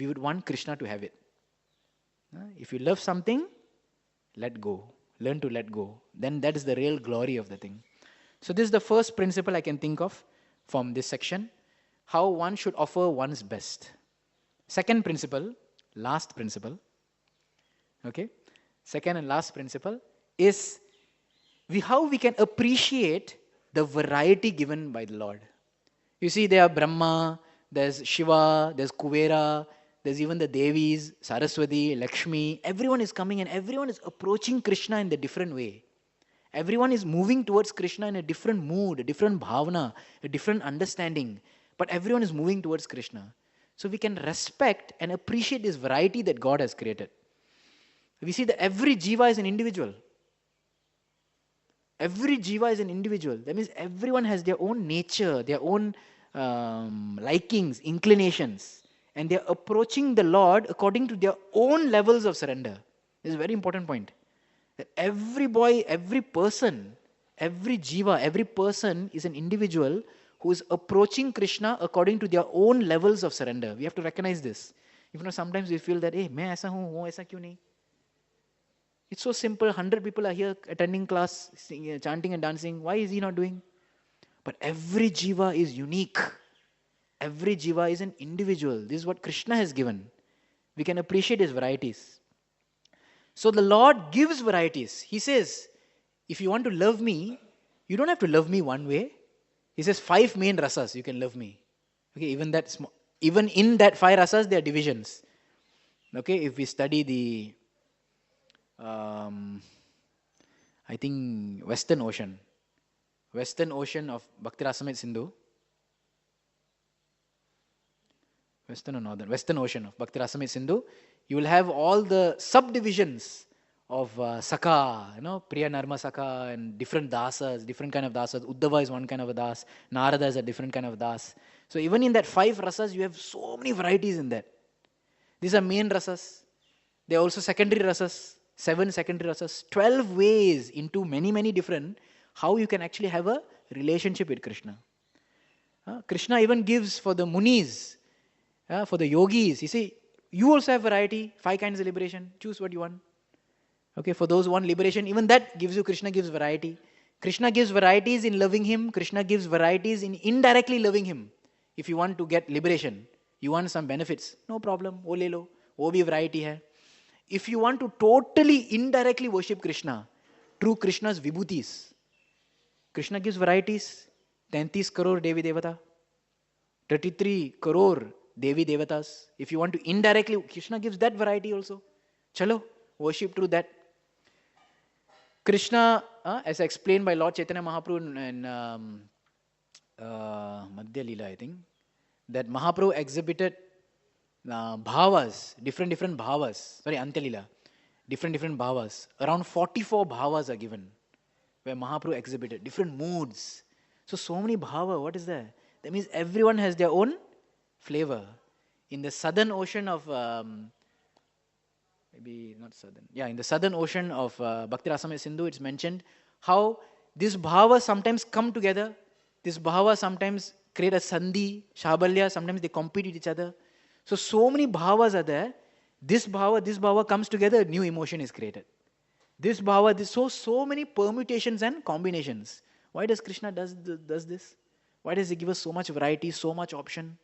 would want Krishna to have it. If you love something, let go. Learn to let go. Then that is the real glory of the thing. So this is the first principle I can think of from this section. How one should offer one's best. Second principle, last principle. Okay? Second and last principle is how we can appreciate the variety given by the Lord. You see, there are Brahma, there's Shiva, there's Kuvera, there's even the Devis, Saraswati, Lakshmi. Everyone is coming and everyone is approaching Krishna in a different way. Everyone is moving towards Krishna in a different mood, a different bhavana, a different understanding. But everyone is moving towards Krishna. So we can respect and appreciate this variety that God has created. We see that every jiva is an individual. Every jiva is an individual. That means everyone has their own nature, their own likings, inclinations. And they are approaching the Lord according to their own levels of surrender. This is a very important point. That every boy, every person, every jiva, every person is an individual who is approaching Krishna according to their own levels of surrender. We have to recognize this. Sometimes we feel that, hey, main aisa hu, wo aisa kyun nahi? It's so simple. 100 people are here attending class, singing, chanting and dancing. Why is he not doing? But every jiva is unique. Every jiva is an individual. This is what Krishna has given. We can appreciate his varieties. So the Lord gives varieties. He says, if you want to love me, you don't have to love me one way. He says 5 main rasas, you can love me. Okay, even in that 5 rasas, there are divisions. Okay, if we study the, I think, Western Ocean of Bhakti Rasamrita Sindhu. Western or Northern? Western Ocean of Bhakti Rasamrita Sindhu. You will have all the subdivisions of Sakha, Priya Narma Sakha, and different dasas, different kind of dasas. Uddhava is one kind of a das. Narada is a different kind of das. So even in that 5 rasas, you have so many varieties in that. These are main rasas. There are also secondary rasas, 7 secondary rasas, 12 ways into many, many different, how you can actually have a relationship with Krishna. Krishna even gives for the munis, for the yogis. You see, you also have variety, 5 kinds of liberation. Choose what you want. Okay, for those who want liberation, even that gives you, Krishna gives variety. Krishna gives varieties in loving him. Krishna gives varieties in indirectly loving him. If you want to get liberation, you want some benefits, no problem, wo le lo, wo bhi variety hai. If you want to totally indirectly worship Krishna, through Krishna's vibhutis, Krishna gives varieties, 33 crore Devi Devata, 33 crore Devi Devatas. If you want to indirectly, Krishna gives that variety also. Chalo, worship through that. Krishna, as explained by Lord Chaitanya Mahaprabhu in Madhya Leela, I think, that Mahaprabhu exhibited bhavas, different bhavas. Sorry, Antyalila. Different bhavas. Around 44 bhavas are given where Mahaprabhu exhibited different moods. So many bhava. What is that? That means everyone has their own flavor. In the southern ocean of maybe not southern. Yeah, in the southern ocean of Bhakti Rasamrita Sindhu, it's mentioned how these bhavas sometimes come together. These bhavas sometimes create a sandhi, shabalya. Sometimes they compete with each other. So many bhavas are there. This bhava comes together. New emotion is created. This bhava, so many permutations and combinations. Why does Krishna does this? Why does he give us so much variety, so much option?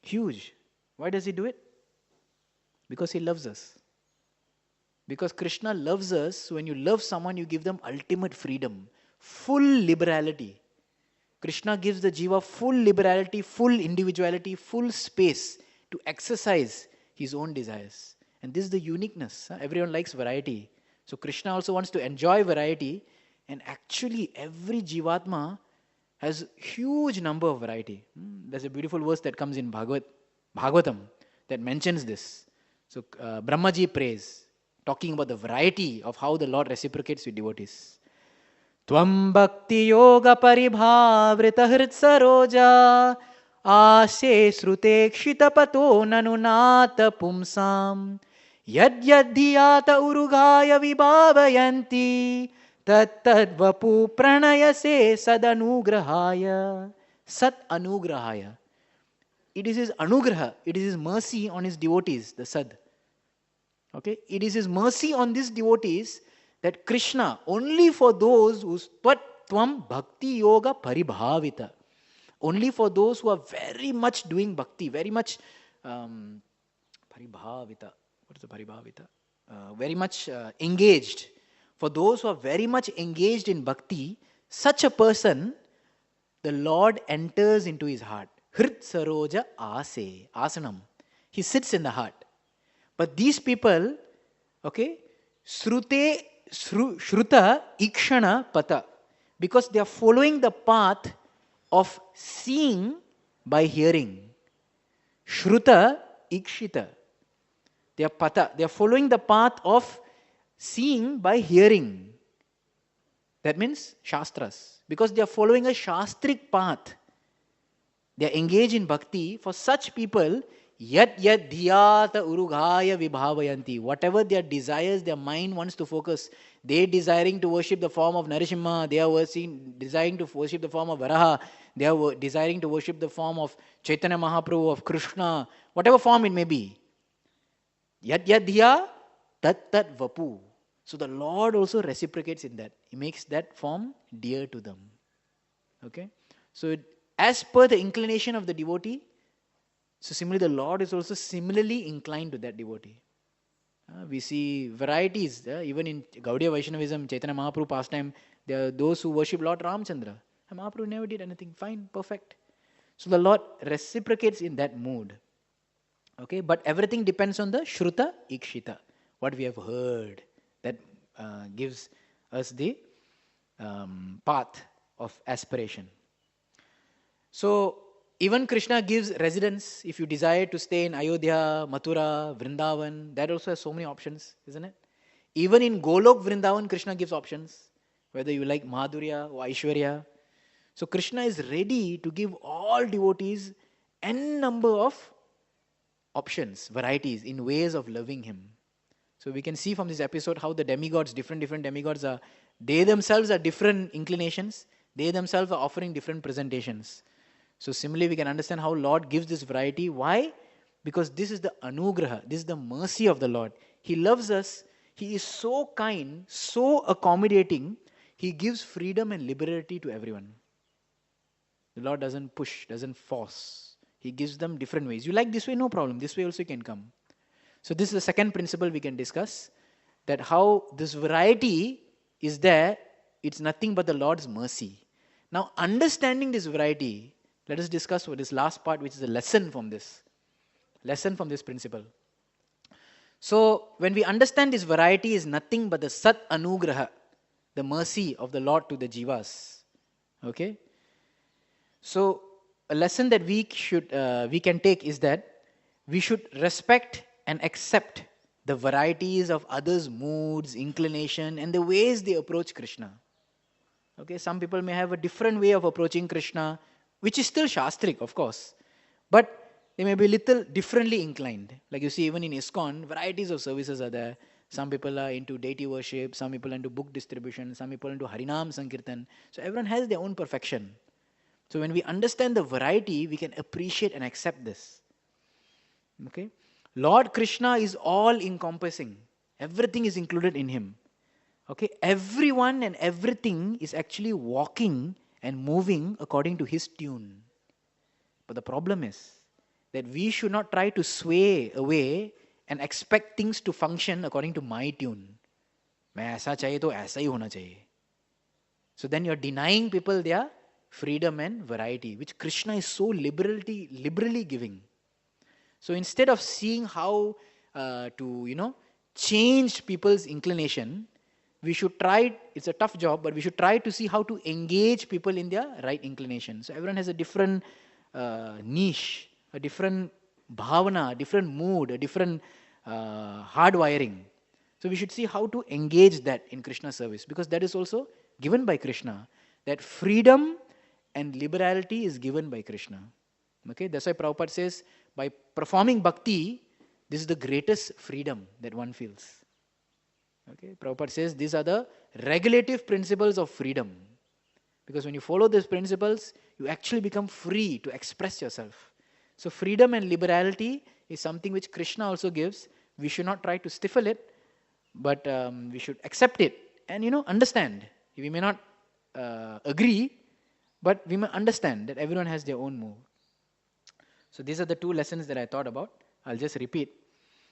Huge. Why does he do it? Because he loves us. Because Krishna loves us, so when you love someone, you give them ultimate freedom, full liberality. Krishna gives the jiva full liberality, full individuality, full space to exercise his own desires. And this is the uniqueness. Everyone likes variety. So Krishna also wants to enjoy variety, and actually every jivatma has huge number of variety. There's a beautiful verse that comes in Bhagavatam that mentions this. So Brahmaji prays, talking about the variety of how the Lord reciprocates with devotees. Tvam bhakti yoga paribhavrita hrit saroja ase srute kshita pato nanunata pumsam yad dhyata urugaya vibhavayanti tat vapu pranayase sadanugrahaya. Sat anugrahaya. It is his anugraha, it is his mercy on his devotees, the sad. Okay? It is his mercy on these devotees that Krishna, only for those who tvam bhakti yoga paribhavita, only for those who are very much doing bhakti, very much paribhavita. What is the paribhavita? Very much engaged. For those who are very much engaged in bhakti, such a person, the Lord enters into his heart. Hrit saroja ase, asanam. He sits in the heart. But these people, okay, shruta ikshana pata, because they are following the path of seeing by hearing. Shruta ikshita. They are pata. They are following the path of seeing by hearing. That means shastras. Because they are following a shastric path. They are engaged in bhakti. For such people, yat dhyata urugaya vibhavayanti. Whatever their desires, their mind wants to focus. They desiring to worship the form of Narasimha. They are desiring to worship the form of Varaha. They are desiring to worship the form of Chaitanya Mahaprabhu, of Krishna. Whatever form it may be. Yat dhya tat vapu. So the Lord also reciprocates in that. He makes that form dear to them. Okay? So as per the inclination of the devotee, so similarly the Lord is also similarly inclined to that devotee. We see varieties. Even in Gaudiya Vaishnavism, Chaitanya Mahaprabhu pastime, there are those who worship Lord Ramchandra. And Mahaprabhu never did anything. Fine, perfect. So the Lord reciprocates in that mood. Okay, but everything depends on the Shruta Ikshita, what we have heard. That gives us the path of aspiration. So even Krishna gives residence. If you desire to stay in Ayodhya, Mathura, Vrindavan, that also has so many options, isn't it? Even in Golok, Vrindavan, Krishna gives options, whether you like Madhurya or Aishwarya. So Krishna is ready to give all devotees n number of options, varieties in ways of loving him. So we can see from this episode how the demigods, different demigods are, they themselves are different inclinations. They themselves are offering different presentations. So similarly, we can understand how Lord gives this variety. Why? Because this is the anugraha. This is the mercy of the Lord. He loves us. He is so kind, so accommodating. He gives freedom and liberty to everyone. The Lord doesn't push, doesn't force. He gives them different ways. You like this way, no problem. This way also you can come. So this is the second principle we can discuss. That how this variety is there, it's nothing but the Lord's mercy. Now understanding this variety, let us discuss this last part, which is a lesson from this. Lesson from this principle. So when we understand this variety is nothing but the Sat Anugraha, the mercy of the Lord to the jivas. Okay? So a lesson that we can take is that we should respect and accept the varieties of others' moods, inclination, and the ways they approach Krishna. Okay, some people may have a different way of approaching Krishna, which is still Shastric, of course, but they may be little differently inclined. Like you see, even in ISKCON, varieties of services are there. Some people are into deity worship, some people are into book distribution, some people are into Harinam Sankirtan. So everyone has their own perfection. So when we understand the variety, we can appreciate and accept this. Okay? Lord Krishna is all encompassing. Everything is included in him. Okay? Everyone and everything is actually walking and moving according to his tune. But the problem is that we should not try to sway away and expect things to function according to my tune. मैं ऐसा चाहिए तो ऐसा ही होना चाहिए. So then you're denying people their freedom and variety, which Krishna is so liberally giving. So instead of seeing how to change people's inclination, we should try, it's a tough job, but we should try to see how to engage people in their right inclination. So everyone has a different niche, a different bhavana, a different mood, a different hardwiring. So we should see how to engage that in Krishna service, because that is also given by Krishna. That freedom and liberality is given by Krishna. Okay, that's why Prabhupada says, by performing bhakti, this is the greatest freedom that one feels. Okay, Prabhupada says these are the regulative principles of freedom. Because when you follow these principles, you actually become free to express yourself. So freedom and liberality is something which Krishna also gives. We should not try to stifle it, but we should accept it and understand. We may not agree, but we may understand that everyone has their own move. So these are the two lessons that I thought about. I'll just repeat.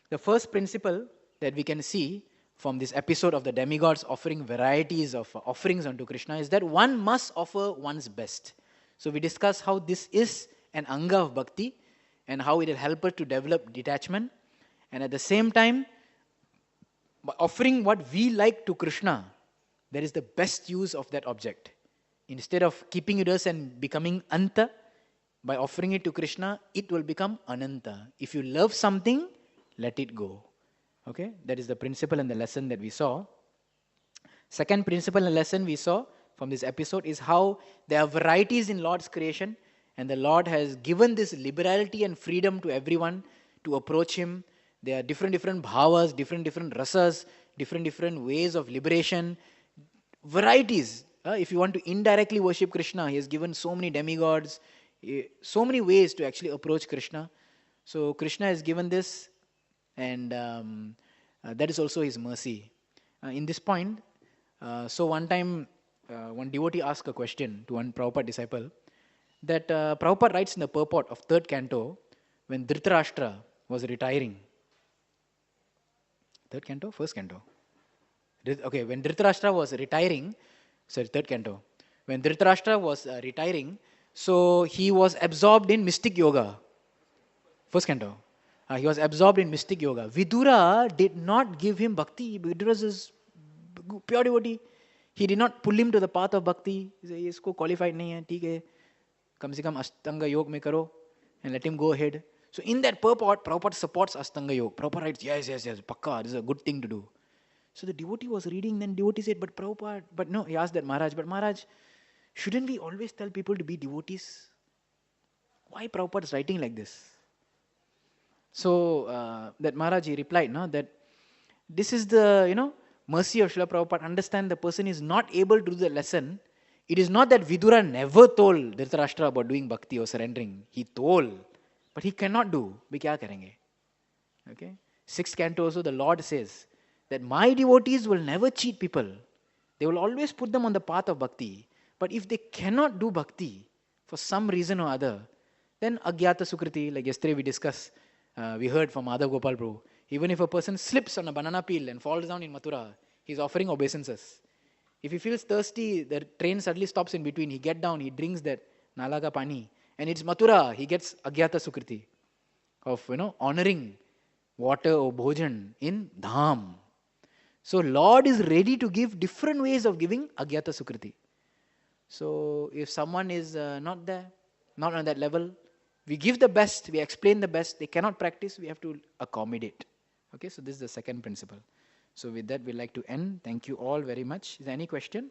The first principle that we can see from this episode of the demigods offering varieties of offerings unto Krishna is that one must offer one's best. So we discussed how this is an anga of bhakti and how it will help us to develop detachment. And at the same time, by offering what we like to Krishna, that is the best use of that object. Instead of keeping it us and becoming anta, by offering it to Krishna, it will become ananta. If you love something, let it go. Okay, that is the principle and the lesson that we saw. Second principle and lesson we saw from this episode is how there are varieties in Lord's creation, and the Lord has given this liberality and freedom to everyone to approach Him. There are different bhavas, different rasas, different ways of liberation, varieties. If you want to indirectly worship Krishna, He has given so many demigods, so many ways to actually approach Krishna. So Krishna has given this, and that is also His mercy. In this point, so one time, one devotee asked a question to one Prabhupada disciple, that Prabhupada writes in the purport of 3rd canto, when Dhritarashtra was retiring. 3rd canto? 1st canto? Okay, when Dhritarashtra was retiring, 3rd canto. When Dhritarashtra was retiring, so he was absorbed in mystic yoga. 1st canto. He was absorbed in mystic yoga. Vidura did not give him bhakti. Vidura is pure devotee. He did not pull him to the path of bhakti. He said, isko qualified nahi hai, theek hai. Kam se kam Ashtanga Yoga mein karo, and let him go ahead. So in that purport, Prabhupada supports Ashtanga Yoga. Prabhupada writes, yes, pakka, this is a good thing to do. So the devotee was reading, then devotee said, but Prabhupada, but no, he asked that Maharaj, but Maharaj, shouldn't we always tell people to be devotees? Why Prabhupada is writing like this? So that Maharaj, he replied, no, that this is the, mercy of Srila Prabhupada. Understand the person is not able to do the lesson. It is not that Vidura never told Dhritarashtra about doing bhakti or surrendering. He told, but he cannot do. We kya karenge? Okay. 6th canto also, the Lord says that my devotees will never cheat people. They will always put them on the path of bhakti. But if they cannot do bhakti for some reason or other, then agyata sukriti, like yesterday we discussed, we heard from Madhav Gopal Prabhu, even if a person slips on a banana peel and falls down in Mathura, he's offering obeisances. If he feels thirsty, the train suddenly stops in between, he gets down, he drinks that nalaga pani, and it's Mathura, he gets agyata sukriti of honoring water or bhojan in dham. So Lord is ready to give different ways of giving agyata sukriti. So if someone is not there, not on that level, We give the best, we explain the best. They cannot practice, we have to accommodate. Okay, so this is the second principle. So with that, we'd like to end. Thank you all very much. Is there any question?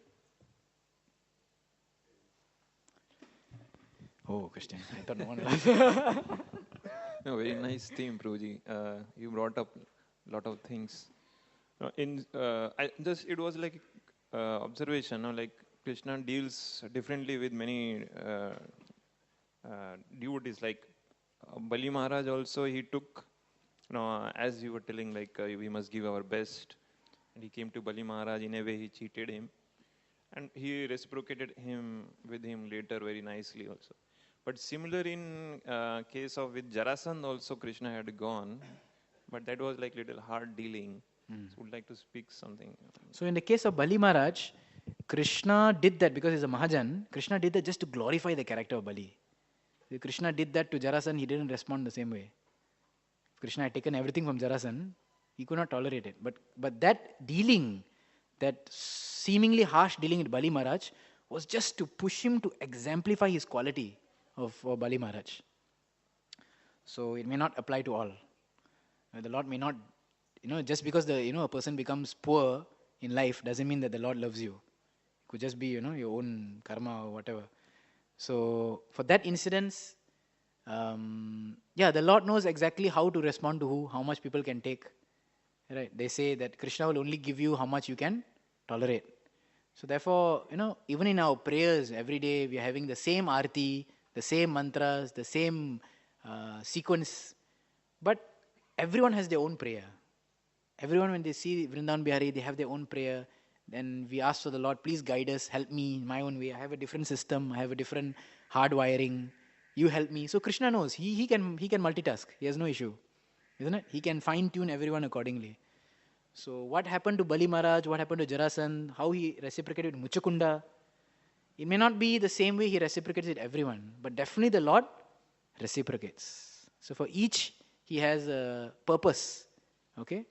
Oh, question. I thought no one laughed. No, very nice theme, Prabhuji. You brought up a lot of things. It was like observation, no? Like Krishna deals differently with many devotees. Like Bali Maharaj also, he took, as you were telling, like we must give our best. And he came to Bali Maharaj, in a way he cheated him. And he reciprocated with him later very nicely also. But similar in case of with Jarasandha also, Krishna had gone. But that was like little hard dealing. So would like to speak something. So in the case of Bali Maharaj, Krishna did that because he's a Mahajan. Krishna did that just to glorify the character of Bali. If Krishna did that to Jarasandha, he didn't respond the same way. If Krishna had taken everything from Jarasandha, he could not tolerate it. But that dealing, that seemingly harsh dealing with Bali Maharaj, was just to push him to exemplify his quality of Bali Maharaj. So it may not apply to all. The Lord may not, just because a person becomes poor in life doesn't mean that the Lord loves you. It could just be, your own karma or whatever. So for that incidence, the Lord knows exactly how to respond to who, how much people can take. Right? They say that Krishna will only give you how much you can tolerate. So therefore, even in our prayers every day, we are having the same arti, the same mantras, the same sequence. But everyone has their own prayer. Everyone, when they see Vrindavan Bihari, they have their own prayer. Then we ask for the Lord, please guide us, help me in my own way. I have a different system, I have a different hard wiring. You help me. So Krishna knows. He can multitask. He has no issue. Isn't it? He can fine-tune everyone accordingly. So what happened to Bali Maharaj, what happened to Jarasandha, how he reciprocated with Muchakunda, it may not be the same way he reciprocates with everyone, but definitely the Lord reciprocates. So for each, he has a purpose. Okay?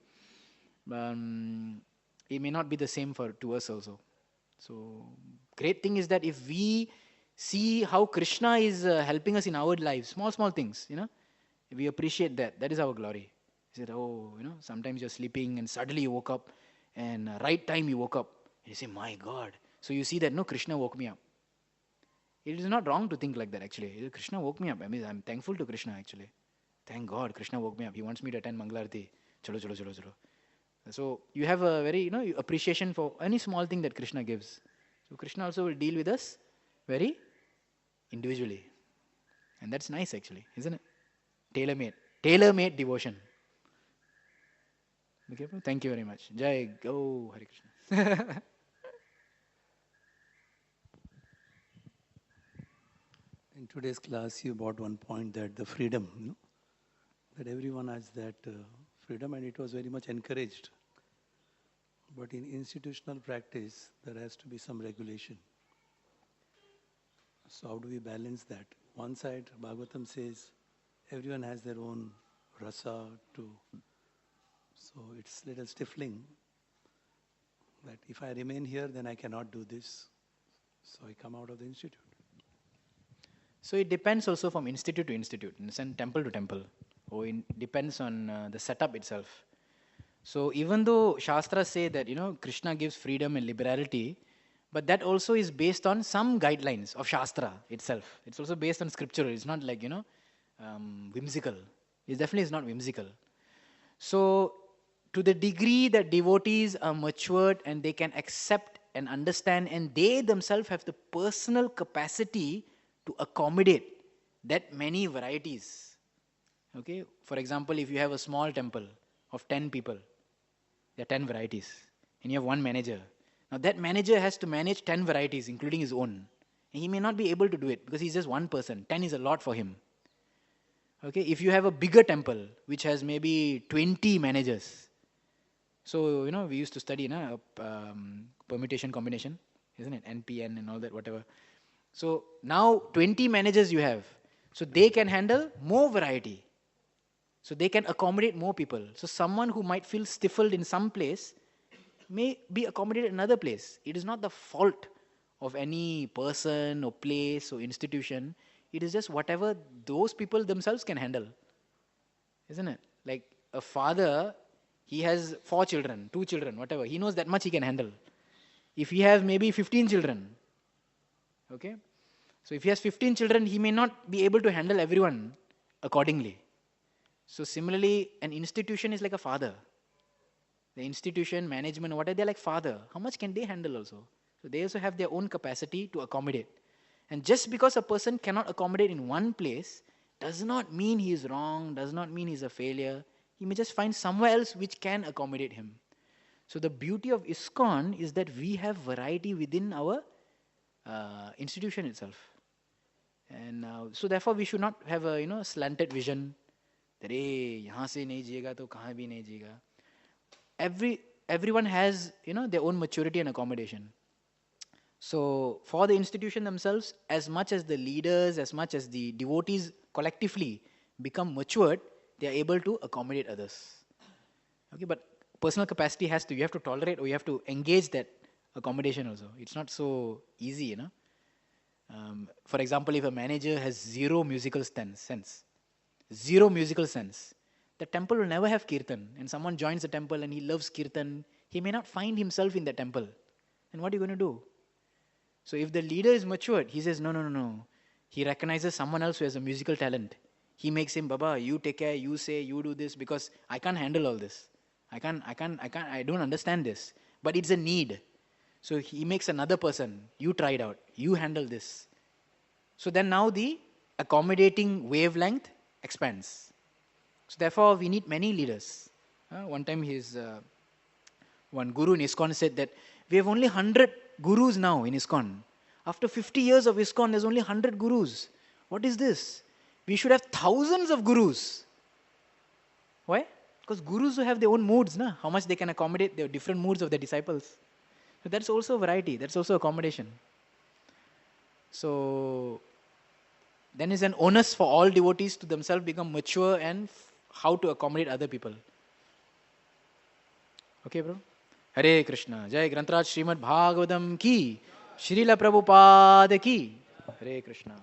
It may not be the same to us also. So great thing is that if we see how Krishna is helping us in our lives, small things, we appreciate that. That is our glory. He said, sometimes you're sleeping and suddenly you woke up and right time you woke up. You say, my God. So you see that, no, Krishna woke me up. It is not wrong to think like that actually. Krishna woke me up. I mean, I'm thankful to Krishna actually. Thank God Krishna woke me up. He wants me to attend Mangalarti. Chalo. So you have a very, appreciation for any small thing that Krishna gives. So Krishna also will deal with us very individually. And that's nice actually, isn't it? Tailor-made devotion. Okay, thank you very much. Jai Go Hare Krishna. In today's class, you brought one point that the freedom, that everyone has that freedom, and it was very much encouraged. But in institutional practice, there has to be some regulation. So how do we balance that? One side, Bhagavatam says, everyone has their own rasa too. So it's little stifling that if I remain here, then I cannot do this. So I come out of the institute. So it depends also from institute to institute, and temple to temple. Or it depends on the setup itself. So even though Shastras say that, Krishna gives freedom and liberality, but that also is based on some guidelines of Shastra itself. It's also based on scripture. It's not like, whimsical. It definitely is not whimsical. So to the degree that devotees are matured and they can accept and understand, and they themselves have the personal capacity to accommodate that many varieties. Okay? For example, if you have a small temple of 10 people, there are 10 varieties, and you have one manager. Now that manager has to manage 10 varieties, including his own. And he may not be able to do it because he's just one person. 10 is a lot for him. Okay, if you have a bigger temple which has maybe 20 managers, so we used to study permutation combination, isn't it? NPN and all that, whatever. So now 20 managers you have, so they can handle more variety. So they can accommodate more people. So someone who might feel stifled in some place may be accommodated in another place. It is not the fault of any person or place or institution. It is just whatever those people themselves can handle. Isn't it? Like a father, he has 4 children, 2 children, whatever. He knows that much he can handle. If he has maybe 15 children, okay? So if he has 15 children, he may not be able to handle everyone accordingly. So similarly, an institution is like a father. The institution, management, whatever, they're like father. How much can they handle also? So they also have their own capacity to accommodate. And just because a person cannot accommodate in one place, does not mean he is wrong, does not mean he's a failure. He may just find somewhere else which can accommodate him. So the beauty of ISKCON is that we have variety within our institution itself. And so therefore we should not have a slanted vision that yahan se nahi jiyega to kahan bhi nahi jiyega. Everyone has their own maturity and accommodation. So for the institution themselves, as much as the leaders, as much as the devotees collectively become matured, they are able to accommodate others. Okay, but personal capacity you have to tolerate, or you have to engage that accommodation also. It's not so easy, For example, if a manager has zero musical sense, the temple will never have kirtan. And someone joins the temple and he loves kirtan, he may not find himself in the temple. And what are you going to do? So if the leader is matured, he says, no. He recognizes someone else who has a musical talent. He makes him, Baba, you take care, you say, you do this, because I can't handle all this. I don't understand this. But it's a need. So he makes another person, you try it out, you handle this. So then now the accommodating wavelength expands. So therefore we need many leaders. One time one guru in ISKCON said that we have only 100 gurus now in ISKCON. After 50 years of ISKCON, there's only 100 gurus. What is this? We should have thousands of gurus. Why? Because gurus have their own moods, how much they can accommodate the different moods of their disciples. So that's also variety, that's also accommodation. So then is an onus for all devotees to themselves become mature and how to accommodate other people. Okay, bro? Hare Krishna. Jai Grantaraj Srimad Bhagavatam ki. Srila Prabhupada ki. Hare Krishna.